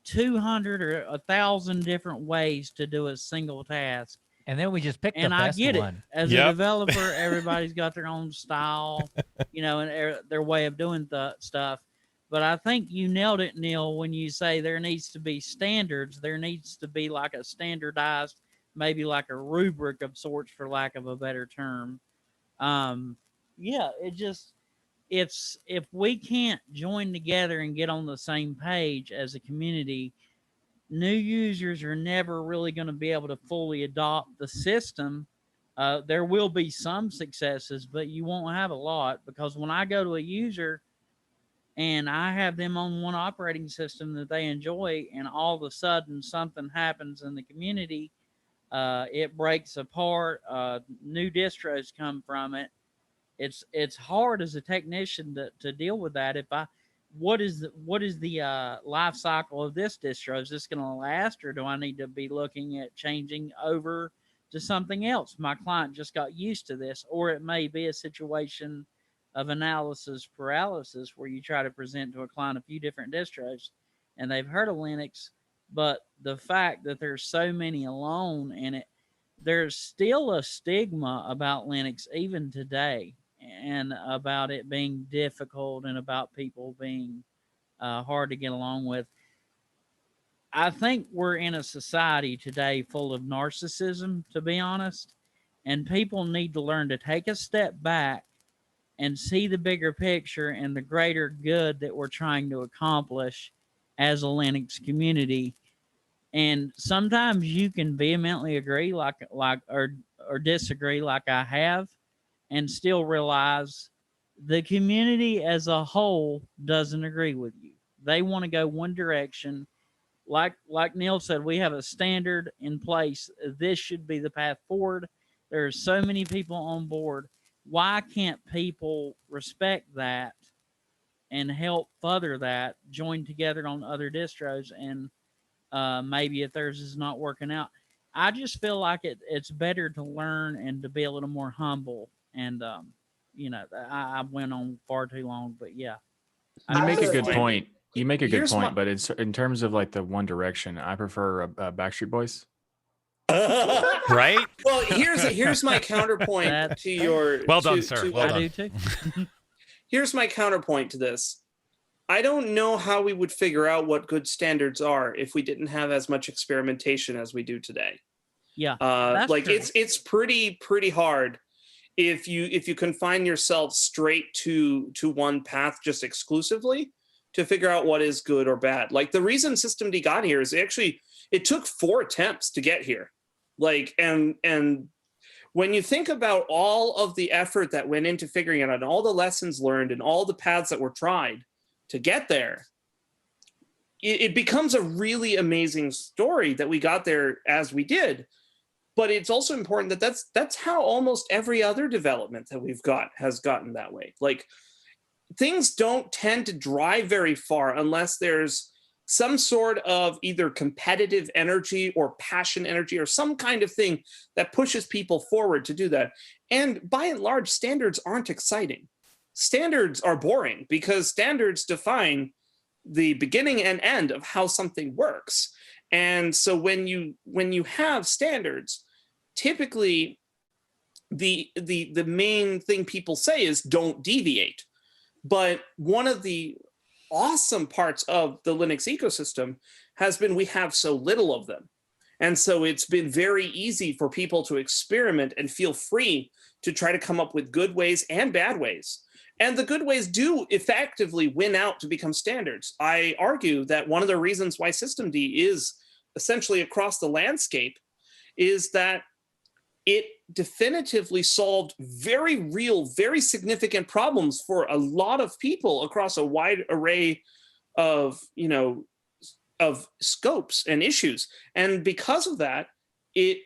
200 or 1,000 different ways to do a single task. And then we just pick the and I best get one. it. As a developer, everybody's got their own style, and their way of doing the stuff. But I think you nailed it, Neil, when you say there needs to be standards. There needs to be like a standardized, maybe like a rubric of sorts, for lack of a better term. It's if we can't join together and get on the same page as a community, new users are never really going to be able to fully adopt the system. There will be some successes, but you won't have a lot, because when I go to a user and I have them on one operating system that they enjoy, and all of a sudden something happens in the community, it breaks apart, new distros come from it. It's hard as a technician to deal with that. What is the life cycle of this distro? Is this going to last, or do I need to be looking at changing over to something else? My client just got used to this, or it may be a situation of analysis paralysis, where you try to present to a client a few different distros and they've heard of Linux, but the fact that there's so many alone in it, there's still a stigma about Linux even today, and about it being difficult, and about people being hard to get along with. I think we're in a society today full of narcissism, to be honest, and people need to learn to take a step back and see the bigger picture and the greater good that we're trying to accomplish as a Linux community. And sometimes you can vehemently agree or disagree like I have, and still realize the community as a whole doesn't agree with you. They want to go one direction. Like Neil said, we have a standard in place. This should be the path forward. There are so many people on board. Why can't people respect that and help further that, join together on other distros, and maybe if theirs is not working out? I just feel like it's better to learn and to be a little more humble. And, I went on far too long, but yeah. You make a good point. You make a good Here's point, but it's in terms of like the One Direction, I prefer Backstreet Boys. Right? Well, here's my counterpoint to your. Well done, sir. Well done. I do too. Here's my counterpoint to this. I don't know how we would figure out what good standards are if we didn't have as much experimentation as we do today. Yeah, like true. it's pretty hard if you confine yourself straight to one path just exclusively to figure out what is good or bad. Like, the reason systemd got here is it took 4 attempts to get here. Like, and when you think about all of the effort that went into figuring it out, and all the lessons learned, and all the paths that were tried to get there, it becomes a really amazing story that we got there as we did. But it's also important that that's how almost every other development that we've got has gotten that way. Like, things don't tend to drive very far unless there's some sort of either competitive energy or passion energy or some kind of thing that pushes people forward to do that. And by and large, standards aren't exciting. Standards are boring because standards define the beginning and end of how something works. And so when you have standards, typically the main thing people say is don't deviate. But one of the awesome parts of the Linux ecosystem has been we have so little of them. And so it's been very easy for people to experiment and feel free to try to come up with good ways and bad ways. And the good ways do effectively win out to become standards. I argue that one of the reasons why systemd is essentially across the landscape is that it definitively solved very real, very significant problems for a lot of people across a wide array of, of scopes and issues. And because of that, it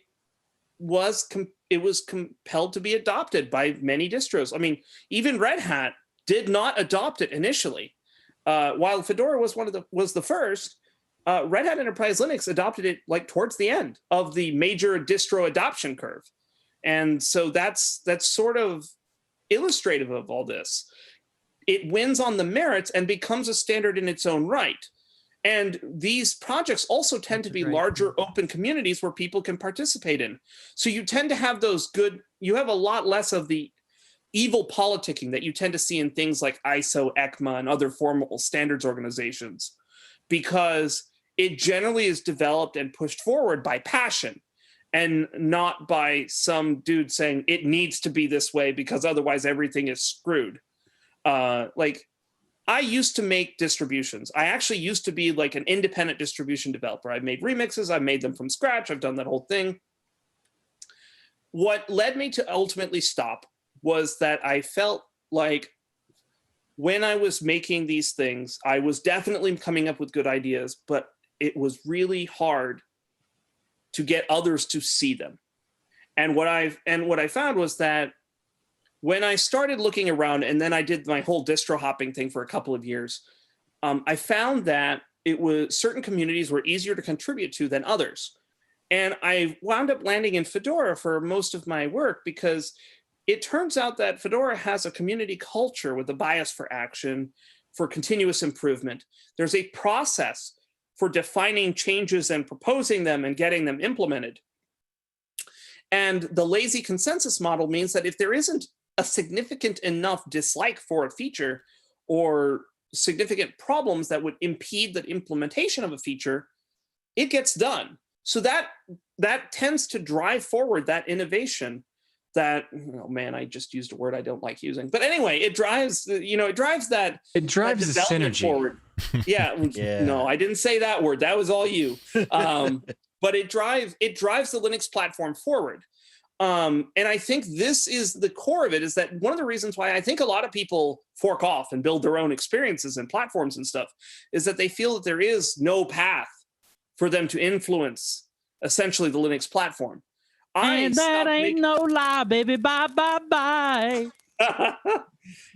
was compelled to be adopted by many distros. I mean, even Red Hat did not adopt it initially. While Fedora was the first, Red Hat Enterprise Linux adopted it like towards the end of the major distro adoption curve. And so that's sort of illustrative of all this. It wins on the merits and becomes a standard in its own right. And these projects also tend to be larger open communities where people can participate in. So you tend to have you have a lot less of the evil politicking that you tend to see in things like ISO, ECMA, and other formal standards organizations, because it generally is developed and pushed forward by passion and not by some dude saying it needs to be this way because otherwise everything is screwed. Like, I used to make distributions. I actually used to be like an independent distribution developer. I made remixes, I made them from scratch, I've done that whole thing. What led me to ultimately stop was that I felt like when I was making these things, I was definitely coming up with good ideas, but it was really hard to get others to see them. And what I found was that when I started looking around, and then I did my whole distro hopping thing for a couple of years, I found that certain communities were easier to contribute to than others. And I wound up landing in Fedora for most of my work because it turns out that Fedora has a community culture with a bias for action, for continuous improvement. There's a process for defining changes and proposing them and getting them implemented. And the lazy consensus model means that if there isn't a significant enough dislike for a feature or significant problems that would impede the implementation of a feature, it gets done. So that tends to drive forward that innovation that, oh man, I just used a word I don't like using. But anyway, it drives the synergy forward. Yeah, no, I didn't say that word. That was all you. But it drives the Linux platform forward. And I think this is the core of it, is that one of the reasons why I think a lot of people fork off and build their own experiences and platforms and stuff is that they feel that there is no path for them to influence essentially the Linux platform. And that ain't no lie, baby. Bye, bye, bye.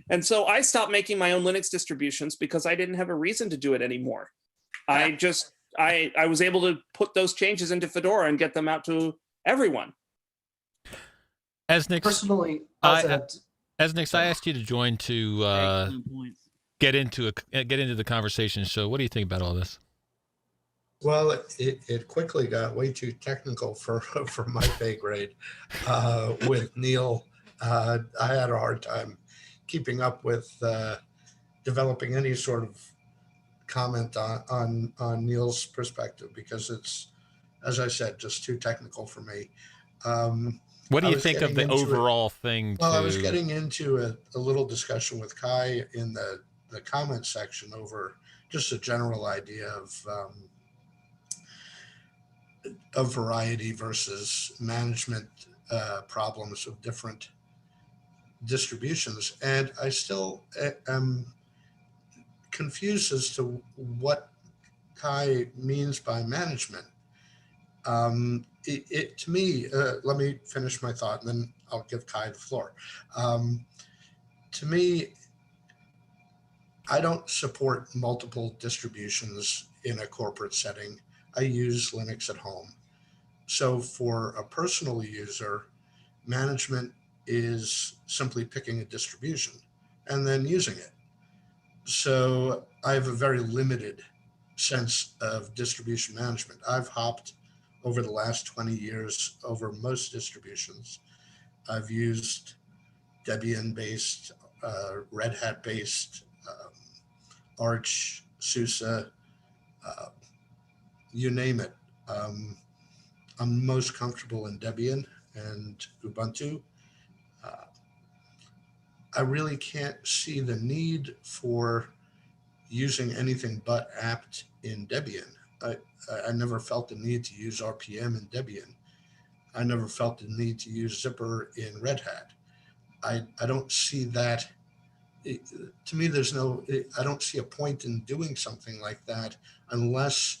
And so I stopped making my own Linux distributions because I didn't have a reason to do it anymore. I was able to put those changes into Fedora and get them out to everyone. Asnix, personally, Asnix, I asked you to join to get into the conversation. So, what do you think about all this? Well, it quickly got way too technical for my pay grade. With Neil, I had a hard time keeping up with developing any sort of comment on Neil's perspective, because it's, as I said, just too technical for me. What do you think of the overall thing? Well, I was getting into a little discussion with Kai in the comment section over just a general idea of variety versus management problems of different distributions. And I still am confused as to what Kai means by management. To me, let me finish my thought and then I'll give Kai the floor. To me, I don't support multiple distributions in a corporate setting. I use Linux at home. So for a personal user, management is simply picking a distribution and then using it. So I have a very limited sense of distribution management. I've hopped over the last 20 years over most distributions. I've used Debian-based, Red Hat-based, Arch, SUSE, you name it. I'm most comfortable in Debian and Ubuntu. I really can't see the need for using anything but apt in Debian. I never felt the need to use RPM in Debian. I never felt the need to use Zipper in Red Hat. I don't see that. To me, I don't see a point in doing something like that unless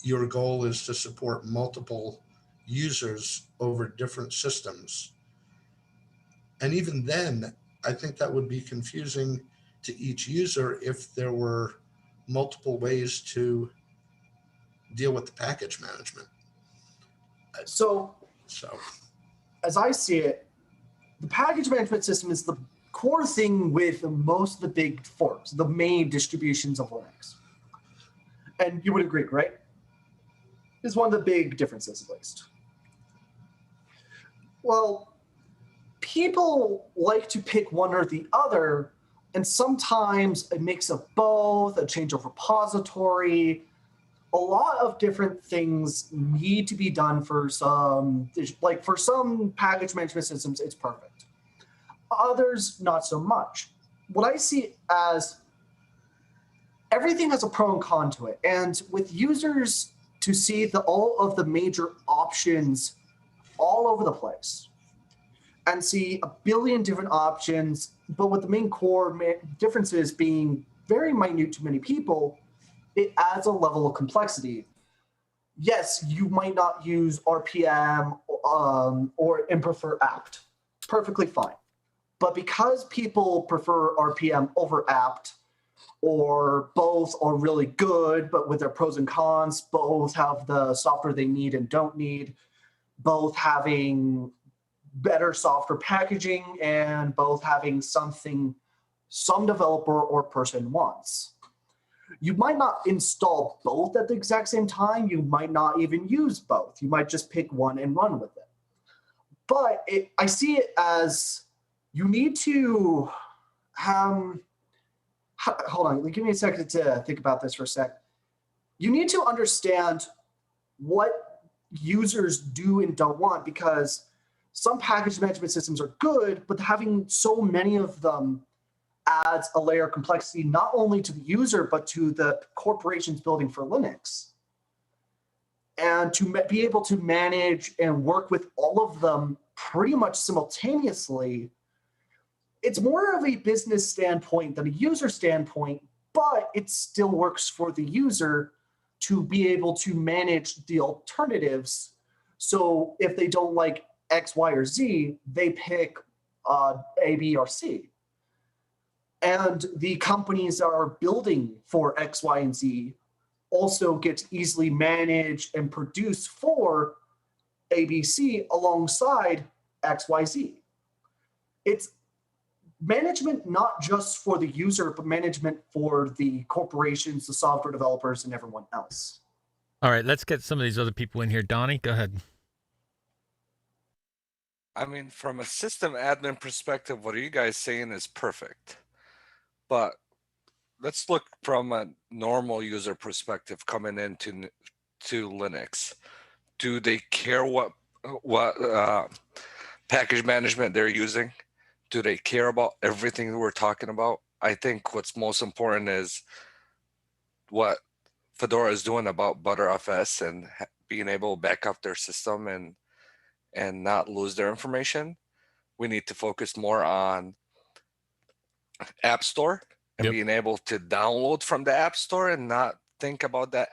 your goal is to support multiple users over different systems. And even then, I think that would be confusing to each user if there were multiple ways to deal with the package management. So as I see it, the package management system is the core thing with most of the big forks, the main distributions of Linux. And you would agree, right? Is one of the big differences, at least. Well, people like to pick one or the other, and sometimes a mix of both, a change of repository. A lot of different things need to be done for some, like for some package management systems, it's perfect. Others, not so much. What I see as everything has a pro and con to it. And with users to see all of the major options all over the place and see a billion different options, but with the main core differences being very minute to many people, it adds a level of complexity. Yes, you might not use RPM and prefer apt. Perfectly fine. But because people prefer RPM over apt, or both are really good, but with their pros and cons, both have the software they need and don't need, both having better software packaging, and both having something some developer or person wants. You might not install both at the exact same time. You might not even use both. You might just pick one and run with it. But I see it as you need to, hold on, give me a second to think about this for a sec. You need to understand what users do and don't want, because some package management systems are good, but having so many of them adds a layer of complexity, not only to the user, but to the corporations building for Linux. And to be able to manage and work with all of them pretty much simultaneously, it's more of a business standpoint than a user standpoint, but it still works for the user to be able to manage the alternatives. So if they don't like X, Y, or Z, they pick A, B, or C. And the companies that are building for X, Y, and Z also get to easily manage and produce for ABC alongside X, Y, Z. It's management not just for the user, but management for the corporations, the software developers, and everyone else. All right, let's get some of these other people in here. Donnie, go ahead. I mean, from a system admin perspective, what are you guys saying is perfect. But let's look from a normal user perspective coming into Linux. Do they care what package management they're using? Do they care about everything we're talking about? I think what's most important is what Fedora is doing about ButterFS and being able to back up their system and not lose their information. We need to focus more on App Store and being able to download from the App Store and not think about that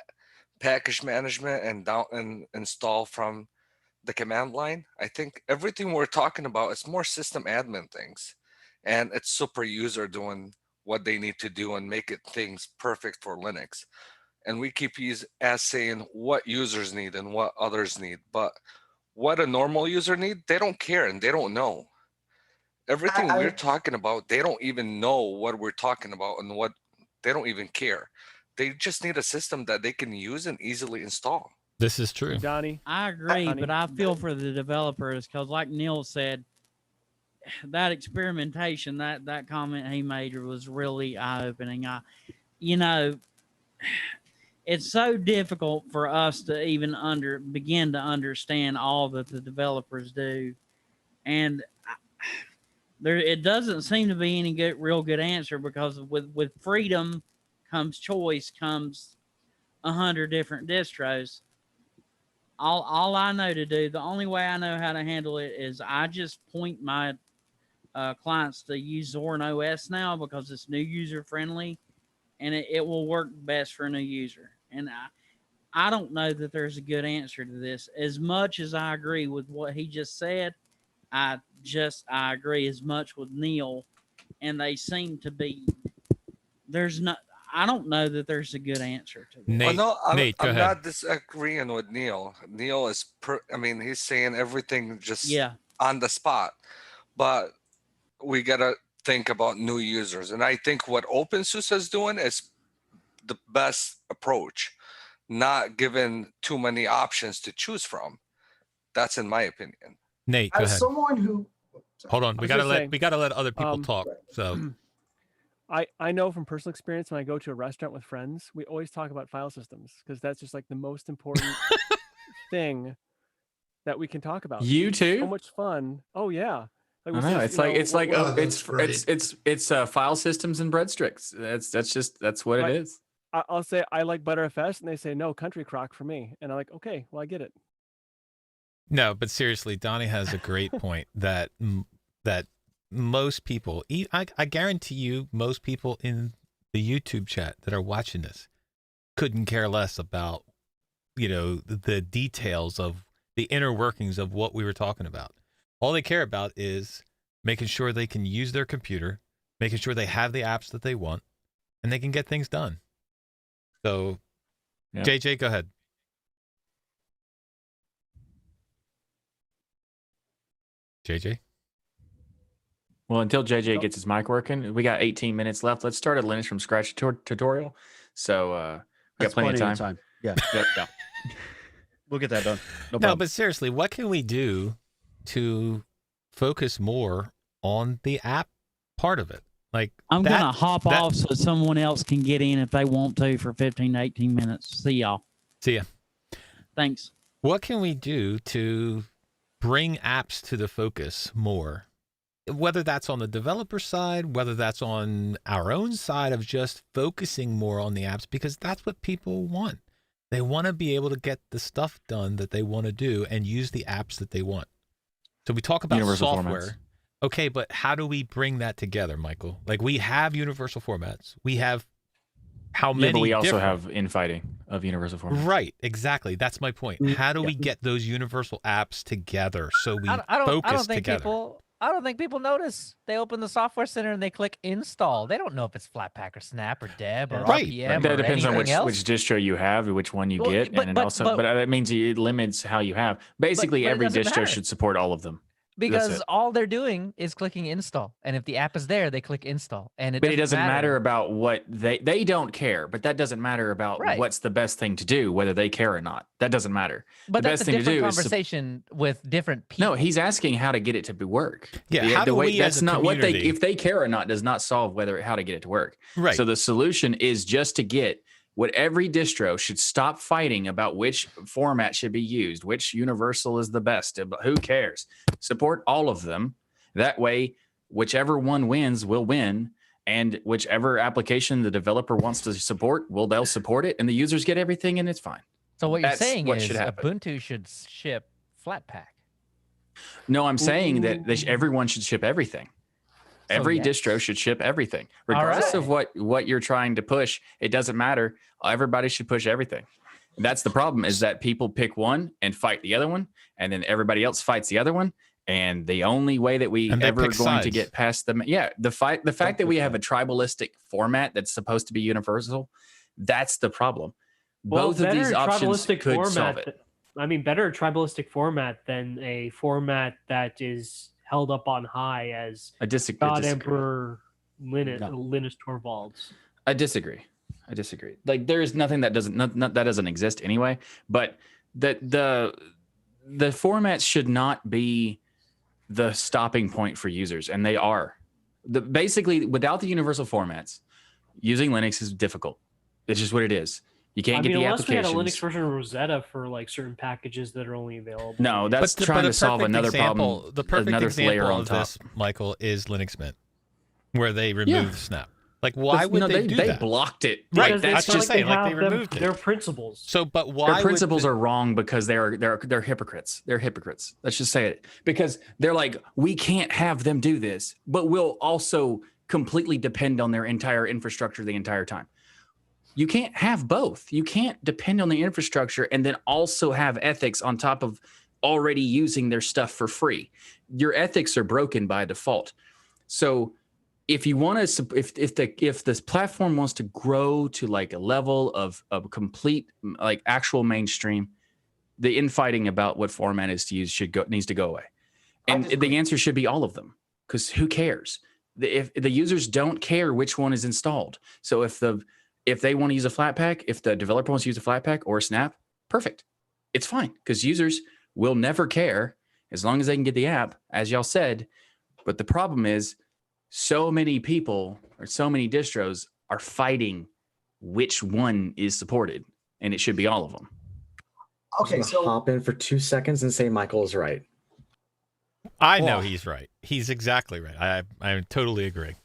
package management and install from the command line. I think everything we're talking about is more system admin things, and it's super user doing what they need to do and make it things perfect for Linux. And we keep saying what users need and what others need, but what a normal user need, they don't care and they don't know. Everything we're talking about, they don't even know what we're talking about, and what they don't even care. They just need a system that they can use and easily install. This is true. Donnie, I agree, but I feel for the developers because, like Neil said, that experimentation, that comment he made was really eye-opening. You know, it's so difficult for us to even begin to understand all that the developers do, and it doesn't seem to be any real good answer, because with freedom comes choice, comes 100 different distros. All I know to do, the only way I know how to handle it is I just point my clients to use Zorin OS now, because it's new user friendly, and it will work best for a new user. And I don't know that there's a good answer to this. As much as I agree with what he just said, I agree as much with Neil, and they seem to be. I don't know that there's a good answer to this. Nate, no, Nate, go I'm ahead. not disagreeing with Neil. Neil is, I mean, he's saying everything just on the spot, but we gotta think about new users, and I think what OpenSUSE is doing is the best approach, not giving too many options to choose from. That's in my opinion. Nate, go As ahead. someone who Hold on, we gotta let other people talk. So I know from personal experience, when I go to a restaurant with friends, we always talk about file systems, because that's just like the most important thing that we can talk about. You It's too? so much fun. Oh yeah. I know. It's file systems and breadsticks. That's what it is. I'll say I like ButterFS, and they say no, Country Crock for me, and I'm like, okay, well I get it. no, but seriously, Donnie has a great point that most people, I guarantee you, most people in the YouTube chat that are watching this couldn't care less about, the details of the inner workings of what we were talking about. All they care about is making sure they can use their computer, making sure they have the apps that they want, and they can get things done. So, yeah. JJ, go ahead. JJ? Well, until JJ gets his mic working, we got 18 minutes left. Let's start a Linux from scratch tutorial. So we got plenty of time. Yeah. Yeah. We'll get that done. No, but seriously, what can we do to focus more on the app part of it? Like, I'm going to hop off so someone else can get in if they want to for 15 to 18 minutes. See y'all. See ya. Thanks. What can we do to bring apps to the focus more? Whether that's on the developer side, whether that's on our own side of just focusing more on the apps, because that's what people want. They want to be able to get the stuff done that they want to do and use the apps that they want. So we talk about universal software. Formats. Okay, but how do we bring that together, Michael? Like, we have universal formats. We have how many? But we also have infighting of universal formats. Right, exactly. That's my point. How do we get those universal apps together so we I don't focus think together? I don't think people notice. They open the software center and they click install. They don't know if it's Flatpak or Snap or Deb or RPM. That or depends on which else. distro you have, which one you Well, get, but- and but- also, but- but that means it limits how you have. Basically, but it every doesn't distro matter. should support all of them. That's Because it. all they're doing is clicking install, and if the app is there, they click install, and But it doesn't matter about what they don't care. But that doesn't matter about Right. what's the best thing to do, whether they care or not. That doesn't matter. But the that's best a thing to different do is conversation with different people. no. He's asking how to get it to work. Yeah, how do we that's as a not what they. community- If they care or not, does not solve how to get it to work. Right. So the solution is just to get what every distro should stop fighting about which format should be used, which universal is the best. Who cares? Support all of them. That way, whichever one wins will win, and whichever application the developer wants to support, they'll support it, and the users get everything, and it's fine. So what you're That's saying what is should happen. Ubuntu should ship Flatpak. No, I'm saying that everyone should ship everything. Every yes. distro should ship everything, All regardless of right. what you're trying to push. It doesn't matter. Everybody should push everything. That's the problem, is that people pick one and fight the other one, and then everybody else fights the other one. And the only way that we And they ever pick going to sides. get past them, the fact that we have a tribalistic format that's supposed to be universal, that's the problem. Both of these options could solve it. I mean, better a tribalistic format than a format that is held up on high as I disagree. God Emperor Linus Torvalds. I disagree. Like, there is nothing that that doesn't exist anyway. But the formats should not be the stopping point for users, and they are. Basically, without the universal formats, using Linux is difficult. It's just what it is. You can't get the unless we had a applications. Linux version of Rosetta for like certain packages that are only available. No, that's trying to solve another problem. The perfect another example layer on of top. this, Michael, is Linux Mint, where they removed Snap. Like, why would no, they do they that? blocked it. Right, Like, that's just saying, like they removed it. Their principles. So, but why? Their principles are wrong because they're hypocrites. They're hypocrites. Let's just say it, because they're like, we can't have them do this, but we'll also completely depend on their entire infrastructure the entire time. You can't have both. You can't depend on the infrastructure and then also have ethics on top of already using their stuff for free. Your ethics are broken by default. So if you want to, if this platform wants to grow to like a level of complete, like actual mainstream, the infighting about what format is to use needs to go away. And the answer should be all of them, because who cares? If the users don't care which one is installed. So if they want to use a Flatpak, if the developer wants to use a Flatpak or a Snap, perfect. It's fine, because users will never care as long as they can get the app, as y'all said. But the problem is, so many people or so many distros are fighting which one is supported, and it should be all of them. Okay, so hop in for 2 seconds and say Michael is right. I know he's right. He's exactly right. I totally agree.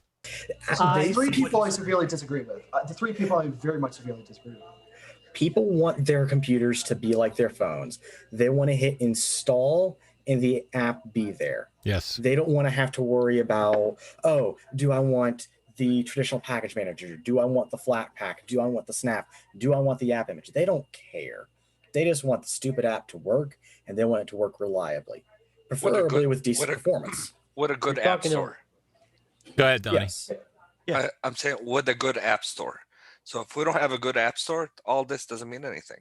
The three people I severely disagree with. The three people I very much severely disagree with. People want their computers to be like their phones. They want to hit install and the app be there. Yes. They don't want to have to worry about, oh, do I want the traditional package manager? Do I want the Flatpak? Do I want the Snap? Do I want the app image? They don't care. They just want the stupid app to work, and they want it to work reliably, preferably with decent performance. What a good app store. Go ahead, Donnie. Yes. I'm saying with a good app store. So if we don't have a good app store, all this doesn't mean anything.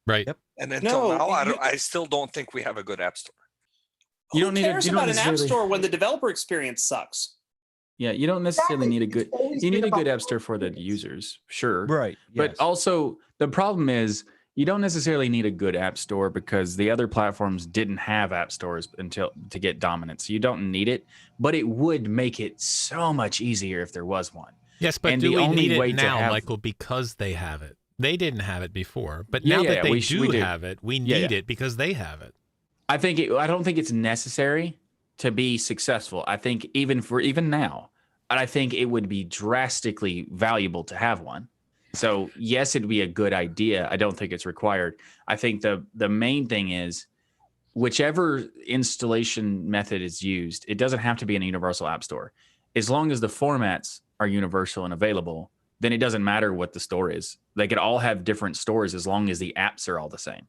Right. Yep. And until now, I still don't think we have a good app store. Who cares about an app store when the developer experience sucks? Yeah, you don't necessarily need a good. You need a good app store for the users, sure. Right. But also the problem is you don't necessarily need a good app store because the other platforms didn't have app stores to get dominance. So you don't need it, but it would make it so much easier if there was one. Yes, but and do the we only need way it to now, have, Michael, because they have it? They didn't have it before, but Yeah, now yeah, that they we do do. have it, we need it because they have it. I don't think it's necessary to be successful. I think even now, I think it would be drastically valuable to have one. So yes, it'd be a good idea. I don't think it's required. I think the main thing is whichever installation method is used, it doesn't have to be in a universal app store. As long as the formats are universal and available, then it doesn't matter what the store is. They could all have different stores as long as the apps are all the same.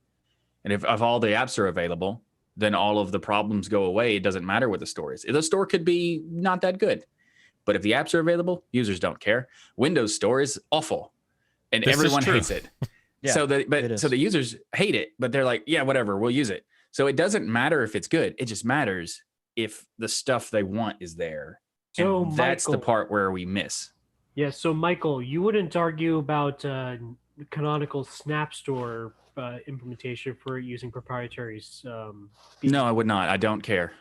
And if all the apps are available, then all of the problems go away. It doesn't matter what the store is. The store could be not that good, but if the apps are available, users don't care. Windows Store is awful, and This is everyone true. hates it. Yeah, so the users hate it, but they're like, yeah, whatever, we'll use it. So it doesn't matter if it's good. It just matters if the stuff they want is there. So, And that's the Michael- part where we miss. Yeah, so Michael, you wouldn't argue about Canonical Snap Store implementation for using proprietary. No, I would not. I don't care.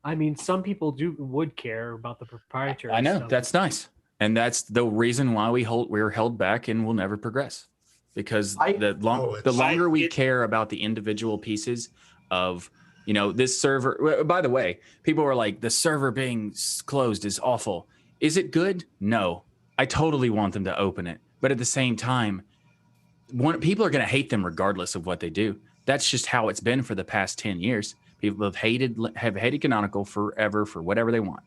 I mean, some people would care about the proprietary. I know stuff. that's nice, and that's the reason why we're held back and will never progress, because the longer we care about the individual pieces of, this server. By the way, people were like, the server being closed is awful. Is it good? No, I totally want them to open it, but at the same time, people are going to hate them regardless of what they do. That's just how it's been for the past 10 years. People have hated Canonical forever for whatever they want.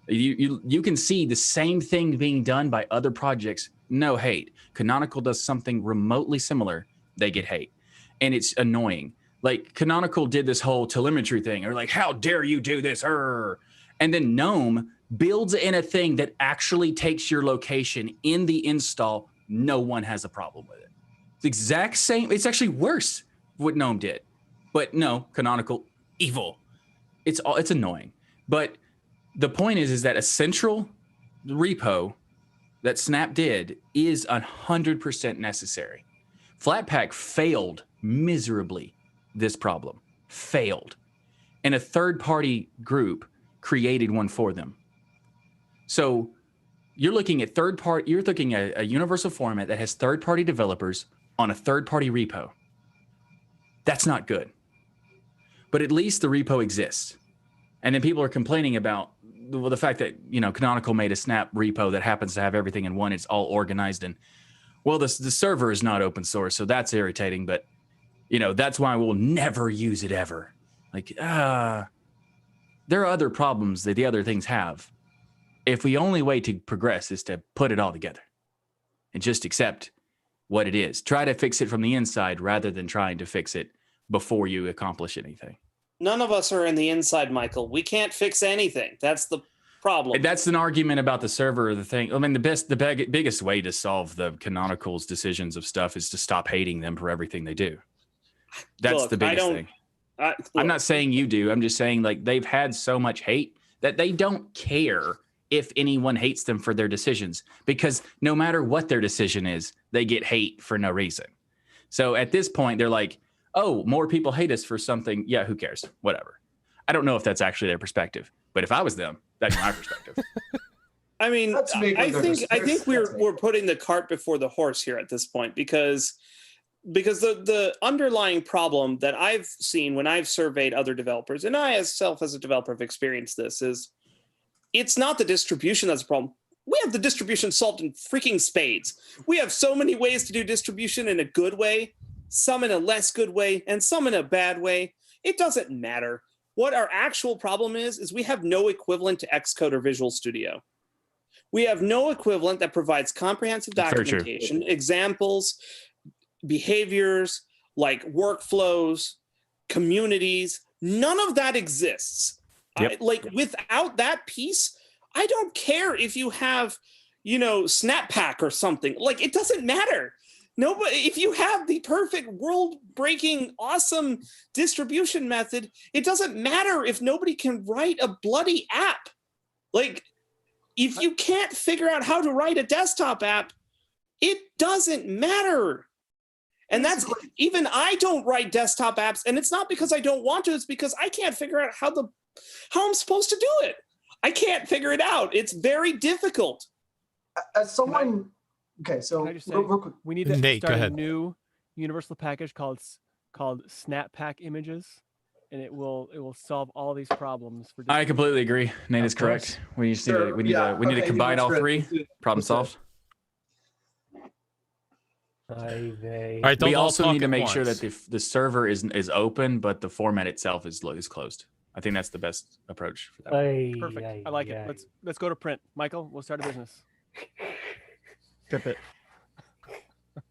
You can see the same thing being done by other projects. No hate. Canonical does something remotely similar. They get hate. And it's annoying. Like Canonical did this whole telemetry thing. Or like, how dare you do this? And then GNOME builds in a thing that actually takes your location in the install. No one has a problem with it. It's the exact same. It's actually worse what GNOME did. But no, Canonical, evil. It's annoying. But the point is that a central repo that Snap did is 100% necessary. Flatpak failed miserably this problem. Failed. and a third-party group created one for them. So you're looking at you're looking at a universal format that has third-party developers on a third-party repo. That's not good. But at least the repo exists. And then people are complaining about the fact that, Canonical made a Snap repo that happens to have everything in one. It's all organized, and the server is not open source, so that's irritating. But that's why we'll never use it ever. Like, there are other problems that the other things have. If the only way to progress is to put it all together and just accept what it is, try to fix it from the inside rather than trying to fix it before you accomplish anything. None of us are in the inside, Michael. We can't fix anything. That's the problem. That's an argument about the server or the thing. I mean, the biggest way to solve the Canonical's decisions of stuff is to stop hating them for everything they do. That's the biggest thing. I'm not saying you do. I'm just saying, like, they've had so much hate that they don't care if anyone hates them for their decisions, because no matter what their decision is, they get hate for no reason. So at this point, they're like, oh, more people hate us for something. Yeah, who cares? Whatever. I don't know if that's actually their perspective, but if I was them, that's my perspective. I mean, I think we're putting the cart before the horse here at this point, because the underlying problem that I've seen when I've surveyed other developers, and I as a developer have experienced this, is it's not the distribution that's the problem. We have the distribution solved in freaking spades. We have so many ways to do distribution in a good way, some in a less good way, and some in a bad way. It doesn't matter. What our actual problem is we have no equivalent to Xcode or Visual Studio. We have no equivalent that provides comprehensive documentation, examples, behaviors, like workflows, communities. None of that exists. Yep. Without that piece, I don't care if you have, Snap Pack or something. Like, it doesn't matter. Nobody, if you have the perfect world-breaking, awesome distribution method, it doesn't matter if nobody can write a bloody app. Like, if you can't figure out how to write a desktop app, it doesn't matter. And that's, even I don't write desktop apps, and it's not because I don't want to, it's because I can't figure out how I'm supposed to do it. I can't figure it out. It's very difficult. As someone, okay, so Can I just say, real quick. we need to Nate, go start a ahead. new universal package called Snap Pack Images, and it will solve all these problems. I completely agree. Nate is correct. We just need to combine all three. Problem solved. All right, we also need to make sure that the server is open, but the format itself is closed. I think that's the best approach for that. Perfect. I like it. Let's go to print. Michael, we'll start a business. Tip it. All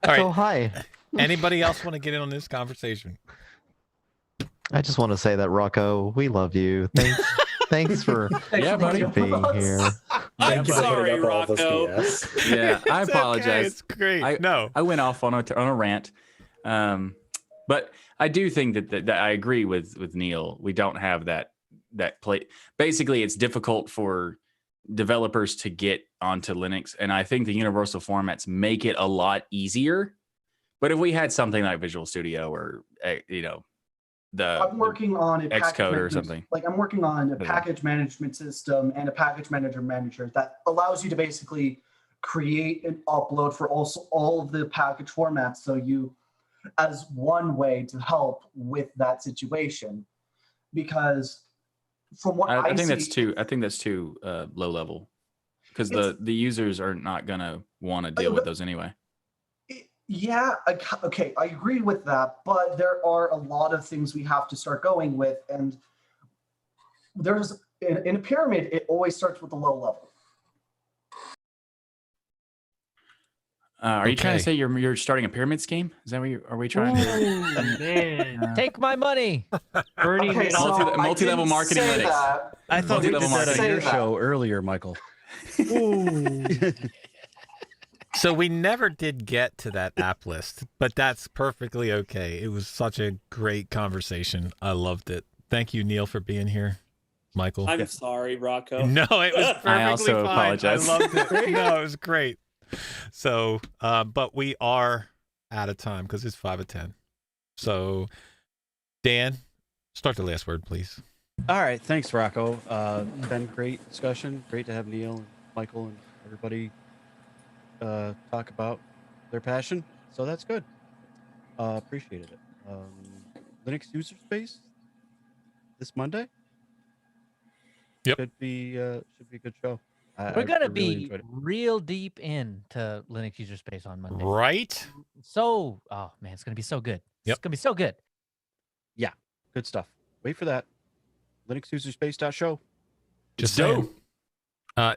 right. So hi. Anybody else want to get in on this conversation? I just want to say that Rocco, we love you. Thanks for being here. I'm sorry, Rocco. Yeah, I apologize. It's great. I went off on a rant, but I do think that I agree with Neil. We don't have that play. Basically, it's difficult for developers to get onto Linux, and I think the universal formats make it a lot easier. But if we had something like Visual Studio or I'm working on a Xcode or something. Like, I'm working on a package management system and a package manager that allows you to basically create and upload for also all of the package formats. So as one way to help with that situation, because from what I think see, that's too low level, because the users are not gonna want to deal with those anyway. Yeah, okay, I agree with that, but there are a lot of things we have to start going with, and there's in a pyramid, it always starts with the low level. Are you trying to say you're starting a pyramid scheme? Is that what are we trying to? Man, take my money. Okay, so multi-level marketing Linux. I thought we did that on your that. show earlier, Michael. So we never did get to that app list, but that's perfectly okay. It was such a great conversation. I loved it. Thank you, Neil, for being here. Michael. I'm sorry, Rocco. No, it was perfectly I also fine. apologize. I loved it. No, it was great. So, but we are out of time because it's 5 of 10. So Dan, start the last word, please. All right, thanks, Rocco. Been great discussion. Great to have Neil and Michael and everybody talk about their passion. So that's good. Appreciated it. Linux user space this Monday. Yep. Should be a good show. We're gonna I really be enjoyed it. real deep into Linux user space on Monday. Right? So, oh man, it's gonna be so good. Yep. It's gonna be so good. Yeah, good stuff. Wait for that. LinuxUserSpace.show. Just saying.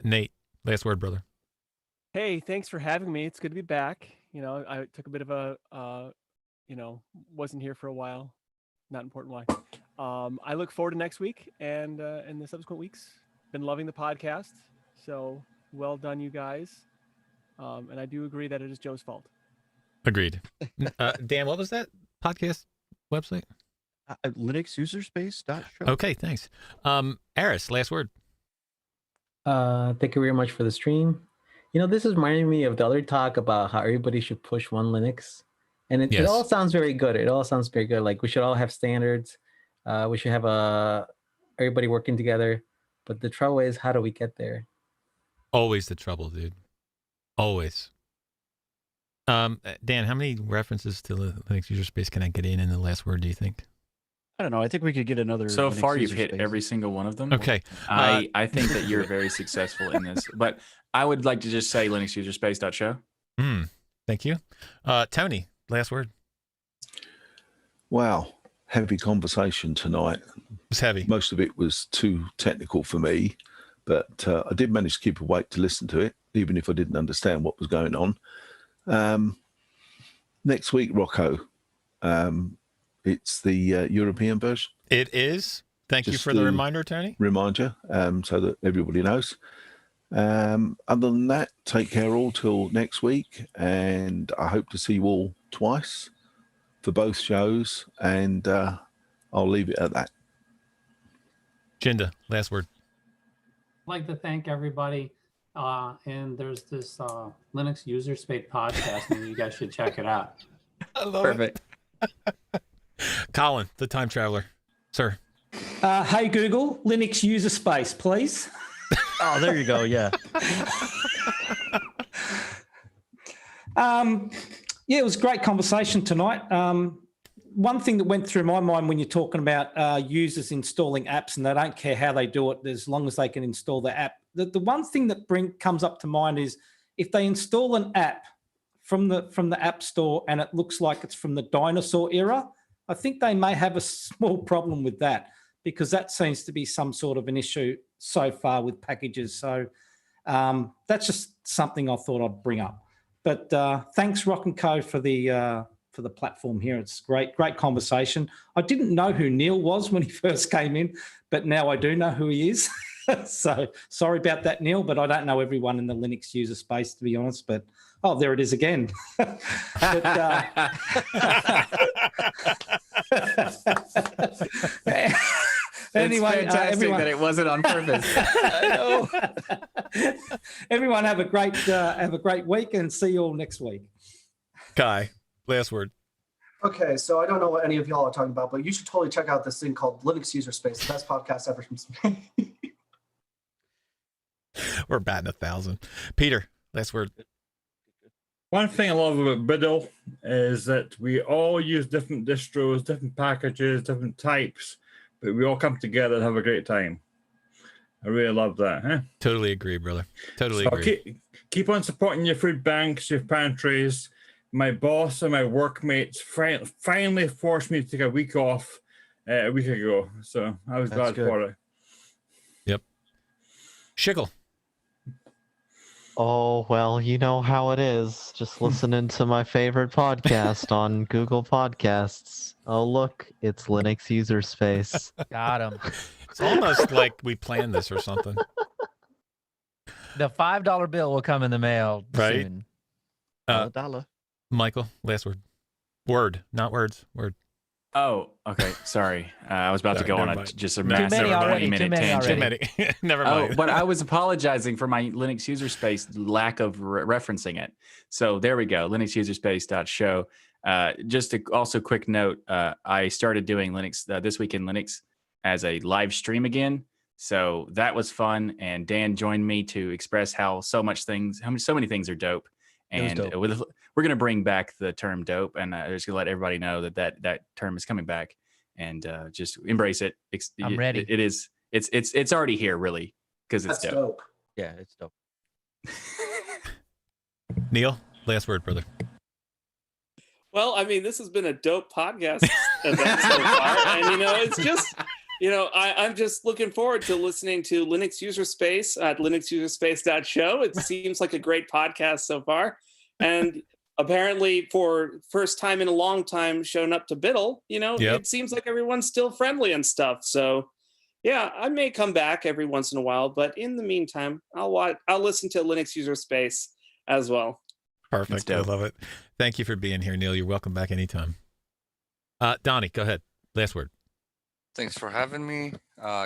Nate, last word, brother. Hey, thanks for having me. It's good to be back. You know, I took a bit of a, wasn't here for a while. Not important why. I look forward to next week and the subsequent weeks. Been loving the podcast. So well done, you guys. And I do agree that it is Joe's fault. Agreed. Dan, what was that podcast website? LinuxUserSpace.show. Okay, thanks. Aris, last word. Thank you very much for the stream. This is reminding me of the other talk about how everybody should push one Linux. And it all sounds very good. It all sounds very good. Like we should all have standards. We should have everybody working together. But the trouble is, how do we get there? Always the trouble, dude. Always. Dan, how many references to Linux user space can I get in the last word, do you think? I don't know. I think we could get another. So Linux far, you've user hit space. every single one of them. Okay. I think that you're very successful in this. But I would like to just say linuxuserspace.show. Thank you. Tony, last word. Wow. Heavy conversation tonight. It's heavy. Most of it was too technical for me, but I did manage to keep awake to listen to it, even if I didn't understand what was going on. Next week, Rocco, it's the European version. It is. Thank you Just for the to reminder, Tony. Remind you, so that everybody knows. Other than that, take care all till next week, and I hope to see you all twice for both shows, and I'll leave it at that. Jinda, last word. I'd like to thank everybody. And there's this Linux user space podcast, and you guys should check it out. I love Perfect. Colin, the time traveler. Sir. Hey, Google, Linux user space, please. Oh, there you go. Yeah. Yeah, it was a great conversation tonight. One thing that went through my mind when you're talking about users installing apps and they don't care how they do it, as long as they can install the app. The one thing that comes up to mind is if they install an app from the App Store and it looks like it's from the dinosaur era, I think they may have a small problem with that, because that seems to be some sort of an issue so far with packages. So that's just something I thought I'd bring up. But thanks, Rock and Co, for the platform here. It's great conversation. I didn't know who Neil was when he first came in, but now I do know who he is. So sorry about that, Neil, but I don't know everyone in the Linux user space, to be honest. But oh, there it is again. Anyway, it's fantastic everyone, that it wasn't on purpose. I know. Everyone have a great week, and see you all next week. Kai, last word. Okay, so I don't know what any of y'all are talking about, but you should totally check out this thing called Linux User Space, the best podcast ever from Spain. We're batting 1,000. Peter, last word. One thing I love about Biddle is that we all use different distros, different packages, different types, but we all come together and have a great time. I really love that. Huh? Totally agree, brother. Totally So agree. keep on supporting your food banks, your pantries. My boss and my workmates finally forced me to take a week off a week ago, so I was glad for it. Yep. Shickle. Oh, well, you know how it is. Just listening to my favorite podcast on Google Podcasts. Oh, look, it's Linux user space. Got him. It's almost like we planned this or something. The $5 bill will come in the mail Right? soon. $1. Michael, last word. Word, not words. Word. Oh, okay. Sorry. I was about to go on just a Too massive many already, 20-minute too many tangent. already. Never Oh, mind. but I was apologizing for my Linux user space lack of referencing it. So there we go. LinuxUserSpace.show. Just a also quick note, I started doing Linux This Week in Linux as a live stream again. So that was fun. And Dan joined me to express how so many things are dope. And we're going to bring back the term dope. And I'm just going to let everybody know that term is coming back, and just embrace it. I'm ready. It's already here, really, because it's dope. Yeah, it's dope. Neil, last word, brother. Well, I mean, this has been a dope podcast event so far. And, it's just, I'm just looking forward to listening to Linux User Space at linuxuserspace.show. It seems like a great podcast so far. And apparently for first time in a long time showing up to Biddle, It seems like everyone's still friendly and stuff. So, yeah, I may come back every once in a while. But in the meantime, I'll listen to Linux User Space as well. Perfect. I love it. Thank you for being here, Neil. You're welcome back anytime. Donnie, go ahead. Last word. Thanks for having me.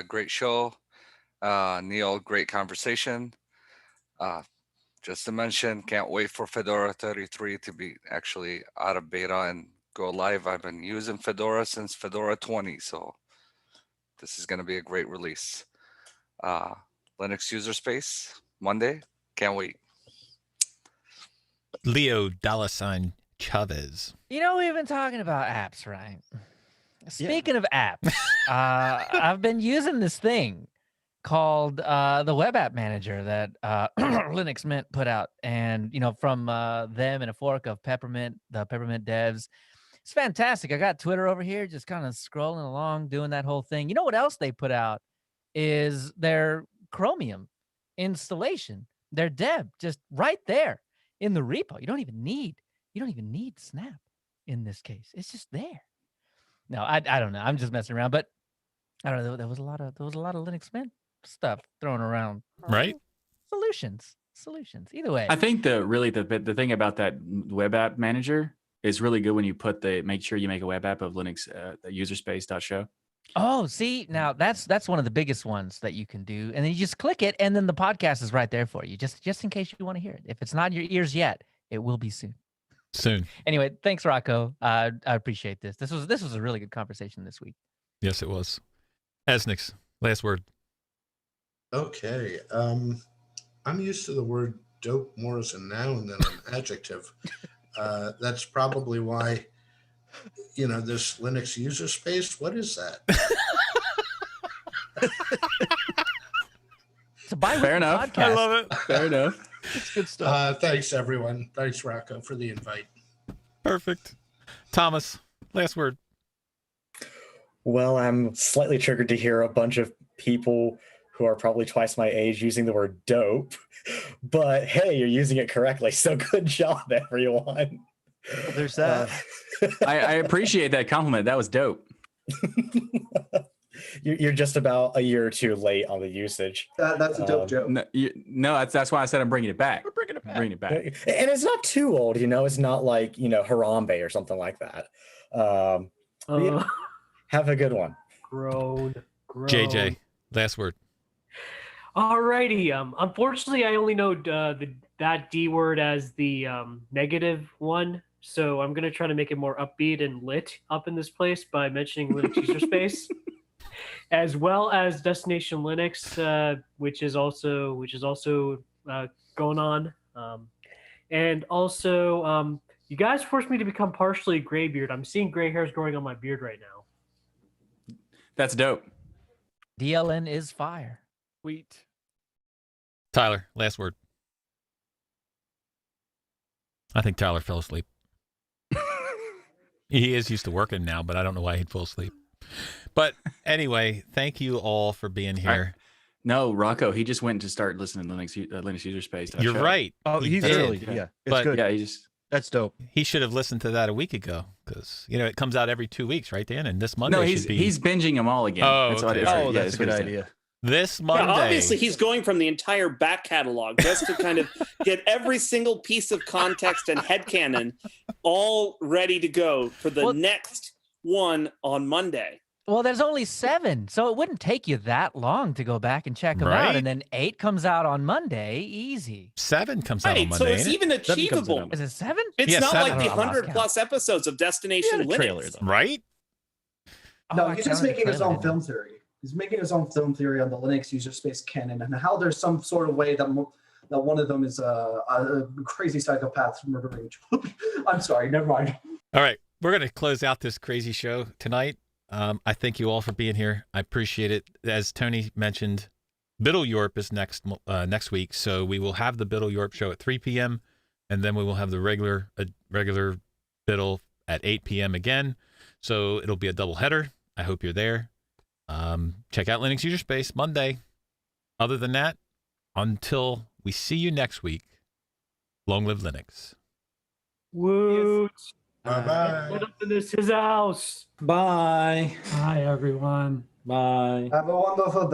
Great show. Neil, great conversation. Just to mention, can't wait for Fedora 33 to be actually out of beta and go live. I've been using Fedora since Fedora 20, so this is going to be a great release. Linux User Space, Monday. Can't wait. Leo Chavez. We've been talking about apps, right? Speaking of apps, I've been using this thing called the Web App Manager that Linux Mint put out, and from them in a fork of Peppermint, the Peppermint devs. It's fantastic. I got Twitter over here, just kind of scrolling along, doing that whole thing. You know what else they put out is their Chromium installation, their deb, just right there in the repo. You don't even need Snap in this case. It's just there. No, I don't know. I'm just messing around, but I don't know. There was a lot of Linux Mint stuff thrown around. Right? Solutions. Either way. I think the thing about that web app manager is really good when you make sure you make a web app of Linux userspace.show. Oh, see, now that's one of the biggest ones that you can do, and then you just click it, and then the podcast is right there for you, just in case you want to hear it. If it's not in your ears yet, it will be soon. Anyway, thanks, Rocco. I appreciate this. This was a really good conversation this week. Yes, it was. Esnix, last word. Okay. I'm used to the word dope more as a noun than an adjective. That's probably why, this Linux user space, what is that? It's a bi-weekly Fair enough. podcast. I love it. Fair enough. It's good stuff. Thanks, everyone. Thanks, Rocco, for the invite. Perfect. Thomas, last word. Well, I'm slightly triggered to hear a bunch of people who are probably twice my age using the word dope, but hey, you're using it correctly. So good job, everyone. There's that. I appreciate that compliment. That was dope. You're just about a year or two late on the usage. That's a dope joke. No, that's why I said I'm bringing it back. We're bringing it back. Bringing it back. And it's not too old, it's not like, Harambe or something like that. Yeah, have a good one. Grown. JJ, last word. Alrighty. Unfortunately, I only know that D word as the negative one. So I'm going to try to make it more upbeat and lit up in this place by mentioning Linux User Space, as well as Destination Linux, which is also going on. And also, you guys forced me to become partially graybeard. I'm seeing gray hairs growing on my beard right now. That's dope. DLN is fire. Sweet. Tyler, last word. I think Tyler fell asleep. He is used to working now, but I don't know why he'd fall asleep. But anyway, thank you all for being here. No, Rocco, he just went to start listening to Linux User Space. You're right. Oh, he's early. Yeah, it's but good. Yeah, that's dope. He should have listened to that a week ago because it comes out every 2 weeks, right, Dan? And this Monday he's binging them all again. Oh, that's okay. That's a good idea. This Monday. Yeah, obviously, he's going from the entire back catalog just to kind of get every single piece of context and headcanon all ready to go for the next one on Monday. Well, there's only 7, so it wouldn't take you that long to go back and check them out. Right. And then 8 comes out on Monday. Easy. 7 comes out on Right, Monday. so it's ain't even it? achievable. Is it 7? It's Yeah, not 7. like the I lost 100 plus episodes of Destination Linux. Right? No, Oh, I he's just counted the making his trailer, own didn't film theory. He's making his own film theory on the Linux user space canon and how there's some sort of way that one of them is a crazy psychopath murdering children. I'm sorry, never mind. All right. We're going to close out this crazy show tonight. I thank you all for being here. I appreciate it. As Tony mentioned, Biddle Yorp is next week, so we will have the Biddle Yorp show at 3 p.m. and then we will have the regular Biddle at 8 p.m. again. So it'll be a double header. I hope you're there. Check out Linux User Space Monday. Other than that, until we see you next week, long live Linux. Woot. Bye-bye. What up in this his house? Bye. Hi, everyone. Bye. Have a wonderful day.